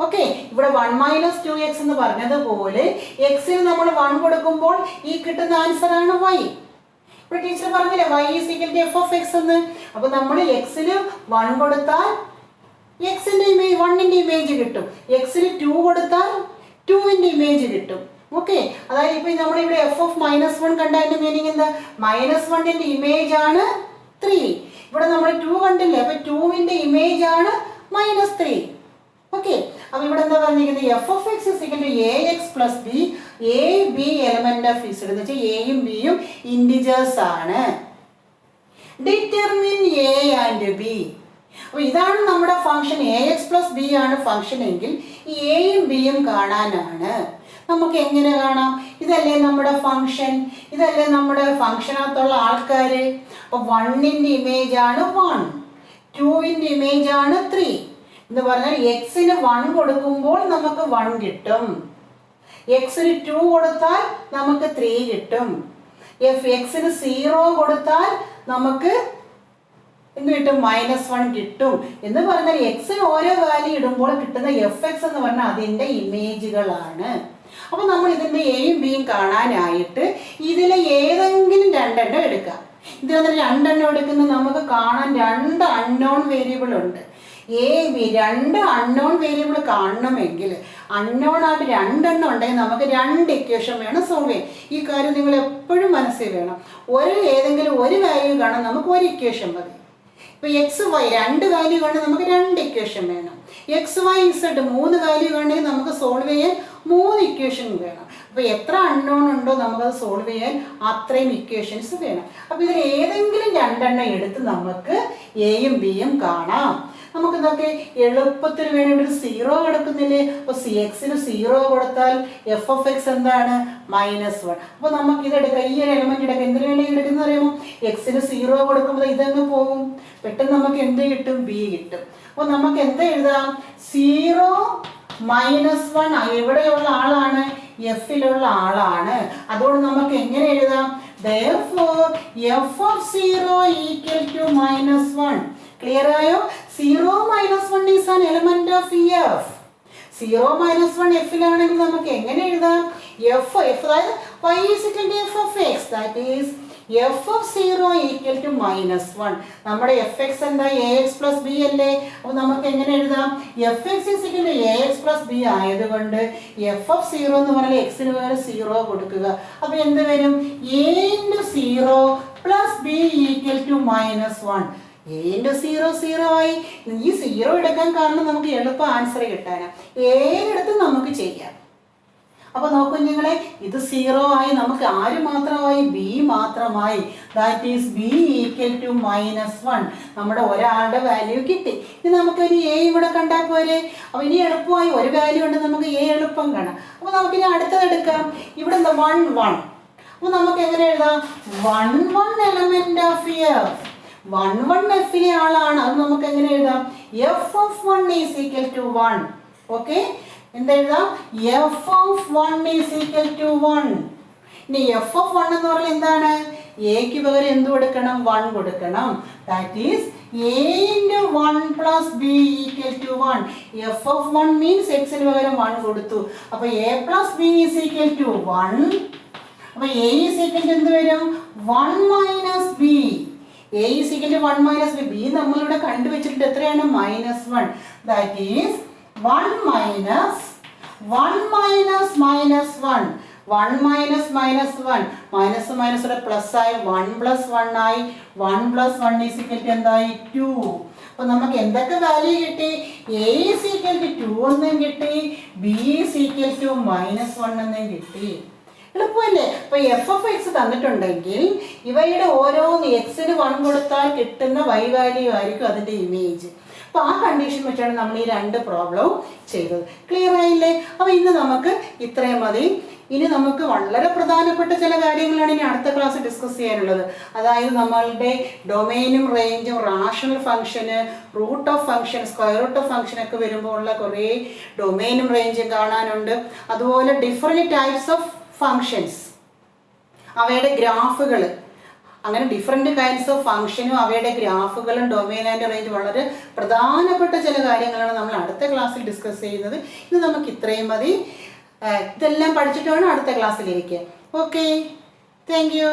ഓക്കെ, ഇവിടെ 1 - 2x എന്ന് പറഞ്ഞതുപോലെ എക്സിന് നമ്മൾ 1 കൊടുക്കുമ്പോൾ ഈ കിട്ടുന്ന ആൻസർ ആണ് y. ഇവിടെ ടീച്ചർ പറഞ്ഞില്ലേ y is equal to f of x എന്ന്. അപ്പൊ നമ്മൾ എക്സിന് 1 കൊടുത്താൽ എക്സിന്റെ ഇമേജ് 1ന്റെ ഇമേജ് കിട്ടും. എക്സിന് 2 കൊടുത്താൽ 2ന്റെ ഇമേജ് കിട്ടും. ഓക്കെ, അതായത് ഇപ്പൊ നമ്മൾ ഇവിടെ f of -1 കണ്ടതിന്റെ മീനിങ് എന്താ? -1ന്റെ ഇമേജ് ആണ് 3. ഇവിടെ നമ്മൾ 2 കണ്ടില്ലേ? അപ്പൊ 2ന്റെ ഇമേജ് ആണ് -3. ഓക്കെ, അപ്പൊ ഇവിടെ എന്താ പറഞ്ഞിരിക്കുന്നത്? f of x is equal to ax plus b. a b element of z എന്ന് വെച്ചാൽ എയും ബിയും ഇൻഡിജേഴ്സ് ആണ്. Determine a and b. അപ്പൊ ഇതാണ് നമ്മുടെ ഫംഗ്ഷൻ. ax plus b ആണ് ഫംഗ്ഷൻ എങ്കിൽ ഈ എയും ബിയും കാണാനാണ്. നമുക്ക് എങ്ങനെ കാണാം? ഇതല്ലേ നമ്മുടെ ഫംഗ്ഷൻ, ഇതല്ലേ നമ്മുടെ ഫംഗ്ഷനകത്തുള്ള ആൾക്കാര്. അപ്പൊ 1ന്റെ ഇമേജ് ആണ് 1, 2ന്റെ ഇമേജ് ആണ് 3 എന്ന് പറഞ്ഞാൽ എക്സിന് 1 കൊടുക്കുമ്പോൾ നമുക്ക് 1 കിട്ടും. എക്സിന് 2 കൊടുത്താൽ നമുക്ക് 3 കിട്ടും. എക്സിന് 0 കൊടുത്താൽ നമുക്ക് എന്ത് കിട്ടും? -1 കിട്ടും. എന്ന് പറഞ്ഞാൽ എക്സിന് ഓരോ വാല്യൂ ഇടുമ്പോൾ കിട്ടുന്ന എഫ് എക്സ് എന്ന് പറഞ്ഞാൽ അതിൻ്റെ ഇമേജുകളാണ്. അപ്പൊ നമ്മൾ ഇതിന്റെ എയും ബിയും കാണാനായിട്ട് ഇതിലെ ഏതെങ്കിലും 2 എണ്ണം എടുക്കാം. ഇതിനകത്ത് 2 എണ്ണം എടുക്കുന്നത് നമുക്ക് കാണാൻ 2 അൺനോൺ വേരിയബിൾ ഉണ്ട്. എ ബി 2 അൺനോൺ വേരിയബിൾ കാണണമെങ്കിൽ അൺനോൺ ആയിട്ട് 2 എണ്ണം ഉണ്ടെങ്കിൽ നമുക്ക് 2 ഇക്വേഷൻ വേണം സോൾവ് ചെയ്യാൻ. ഈ കാര്യം നിങ്ങൾ എപ്പോഴും മനസ്സിൽ വേണം. ഏതെങ്കിലും ഒരു വാല്യൂ കാണാൻ നമുക്ക് ഒരു ഇക്വേഷൻ മതി. ഇപ്പൊ എക്സ് വൈ 2 വാല്യൂ വേണമെങ്കിൽ നമുക്ക് 2 ഇക്വേഷൻ വേണം. എക്സ് വൈ ഇസഡ് 3 വാല്യൂ വേണമെങ്കിൽ നമുക്ക് സോൾവ് ചെയ്യാൻ 3 ഇക്വേഷൻ വേണം. അപ്പൊ എത്ര അൺനോൺ ഉണ്ടോ നമുക്കത് സോൾവ് ചെയ്യാൻ അത്രയും ഇക്വേഷൻസ് വേണം. അപ്പൊ ഇതിൽ ഏതെങ്കിലും 2 എണ്ണം എടുത്ത് നമുക്ക് എയും ബിയും കാണാം. നമുക്കിതൊക്കെ എളുപ്പത്തിൽ വേണം. ഇവിടെ 0 കിടക്കുന്നില്ലേ? അപ്പൊ എക്സിന് 0 കൊടുത്താൽ എഫ് ഓഫ് എക്സ് എന്താണ്? -1. അപ്പൊ നമുക്ക് ഇതെടുക്കാം. ഈ ഒരു എലമെന്റ് എടുക്കാം. എന്തിനു വേണ്ടി എടുക്കുന്നത് അറിയാമോ? എക്സിന് 0 കൊടുക്കുമ്പോൾ ഇതങ്ങ് പോകും. പെട്ടെന്ന് നമുക്ക് എന്ത് കിട്ടും? ബി കിട്ടും. അപ്പൊ നമുക്ക് എന്ത് എഴുതാം? 0 -1 എവിടെയുള്ള ആളാണ്? എഫിലുള്ള ആളാണ്. അതുകൊണ്ട് നമുക്ക് എങ്ങനെ എഴുതാം? therefore f of 0 equal to -1. Clear ആയോ? 0 -1 is an element of f. 0 -1 എഫിലാണെങ്കിൽ നമുക്ക് എങ്ങനെ എഴുതാം? f അതായത് y is equal to f of x. That is f of 0 equal to -1. നമ്മുടെ എഫ് എക്സ് എന്താ എ എക്സ് പ്ലസ് ബി അല്ലേ? അപ്പോൾ നമുക്ക് എങ്ങനെ എഴുതാം? F x equal to a x plus b ആയതുകൊണ്ട് എഫ് ഓഫ് 0 എന്ന് പറഞ്ഞാൽ എക്സിന് പകരം 0 കൊടുക്കുക. അപ്പോൾ എന്ത് വരും? A into 0 plus b equal to -1. A into 0 0 ആയി. ഈ 0 എടുക്കാൻ കാരണം നമുക്ക് എളുപ്പം ആൻസർ കിട്ടാനാണ്. ഏതെടുത്ത് നമുക്ക് ചെയ്യാം. അപ്പോൾ നോക്കൂ നിങ്ങളെ, ഇത് 0 ആയി. നമുക്ക് ആര് മാത്രമായി? ബി മാത്രമായി. That is b equal to -1. നമ്മുടെ ഒരാളുടെ വാല്യൂ കിട്ടി. ഇനി നമുക്കൊരു എ ഇവിടെ കണ്ടാൽ പോരെ? അപ്പോൾ ഇനി എളുപ്പമായി. ഒരു വാല്യൂ ഉണ്ട്, നമുക്ക് എ എളുപ്പം കാണാം. അപ്പോൾ നമുക്കിനി അടുത്തത് എടുക്കാം. ഇവിടെ എന്താ 1 1. അപ്പോൾ നമുക്ക് എങ്ങനെ എഴുതാം? 1 1 എലമെന്റ് ഓഫ് എഫ്. 1 1 എഫിലെ ആളാണ്. അത് നമുക്ക് എങ്ങനെ എഴുതാം? F of 1 is equal to 1. Okay, എന്തെഴുതാം? F of 1 is equal to 1. ഇനി എഫ് ഓഫ് 1 എന്ന് പറഞ്ഞാൽ എന്താണ്? എക്ക് പകരം എന്ത് കൊടുക്കണം? 1 കൊടുക്കണം. That is a into 1 plus b equal to 1. F of 1 means എക്സിന് പകരം 1 കൊടുത്തു. അപ്പോൾ a plus b is equal to 1. അപ്പോൾ എ ഈസ് ഈക്വൽ ടു എന്ത് വരും? 1 minus b. A is equal to 1 minus b. B നമ്മളിവിടെ കണ്ടുവച്ചിട്ടുണ്ട്. എത്രയാണ്? -1. That is 1 minus 1 minus -1. 1 minus -1. Minus minus plus ആയി. 1 പ്ലസ് 1 ആയി. 1 പ്ലസ് 1 ഈസ് ഈക്വൽ ടു എന്തായി? 2. അപ്പോൾ നമുക്ക് എന്തൊക്കെ വാല്യൂ കിട്ടി? എ ഈസ് ഈക്വൽ ടു 2 എന്നും കിട്ടി. ബി ഈസ് ഈക്വൽ ടു -1 എന്നും കിട്ടി. എളുപ്പമല്ലേ? അപ്പോൾ എഫ് ഓഫ് എക്സ് തന്നിട്ടുണ്ടെങ്കിൽ ഇവയുടെ ഓരോന്ന് എക്സിന് 1 കൊടുത്താൽ കിട്ടുന്ന വൈ വാല്യൂ ആയിരിക്കും അതിൻ്റെ ഇമേജ്. അപ്പോൾ ആ കണ്ടീഷൻ വെച്ചാണ് നമ്മൾ ഈ 2 പ്രോബ്ലവും ചെയ്തത്. ക്ലിയർ ആയില്ലേ? അപ്പോൾ ഇന്ന് നമുക്ക് ഇത്രയും മതി. ഇനി നമുക്ക് വളരെ പ്രധാനപ്പെട്ട ചില കാര്യങ്ങളാണ് ഇനി അടുത്ത ക്ലാസ് ഡിസ്കസ് ചെയ്യാനുള്ളത്. അതായത് നമ്മളുടെ ഡൊമെയിനും റേഞ്ചും, റാഷണൽ ഫംഗ്ഷന്, root of function, square root of function ഒക്കെ വരുമ്പോൾ ഉള്ള കുറേ ഡൊമെയിനും റേഞ്ചും കാണാനുണ്ട്. അതുപോലെ ഡിഫറെൻറ്റ് ടൈപ്സ് ഓഫ് ഫങ്ഷൻസ്, അവയുടെ ഗ്രാഫുകൾ, അങ്ങനെ ഡിഫറെൻറ്റ് കൈൻഡ്സ് ഓഫ് ഫംഗ്ഷനും അവയുടെ ഗ്രാഫുകളും ഡൊമെയിൻ ആൻഡ് റേഞ്ച് വളരെ പ്രധാനപ്പെട്ട ചില കാര്യങ്ങളാണ് നമ്മൾ അടുത്ത ക്ലാസ്സിൽ ഡിസ്കസ് ചെയ്യുന്നത്. ഇത് നമുക്ക് ഇത്രയും മതി. ഇതെല്ലാം പഠിച്ചിട്ട് വേണം അടുത്ത ക്ലാസ്സിലിരിക്കുക. Okay, thank you.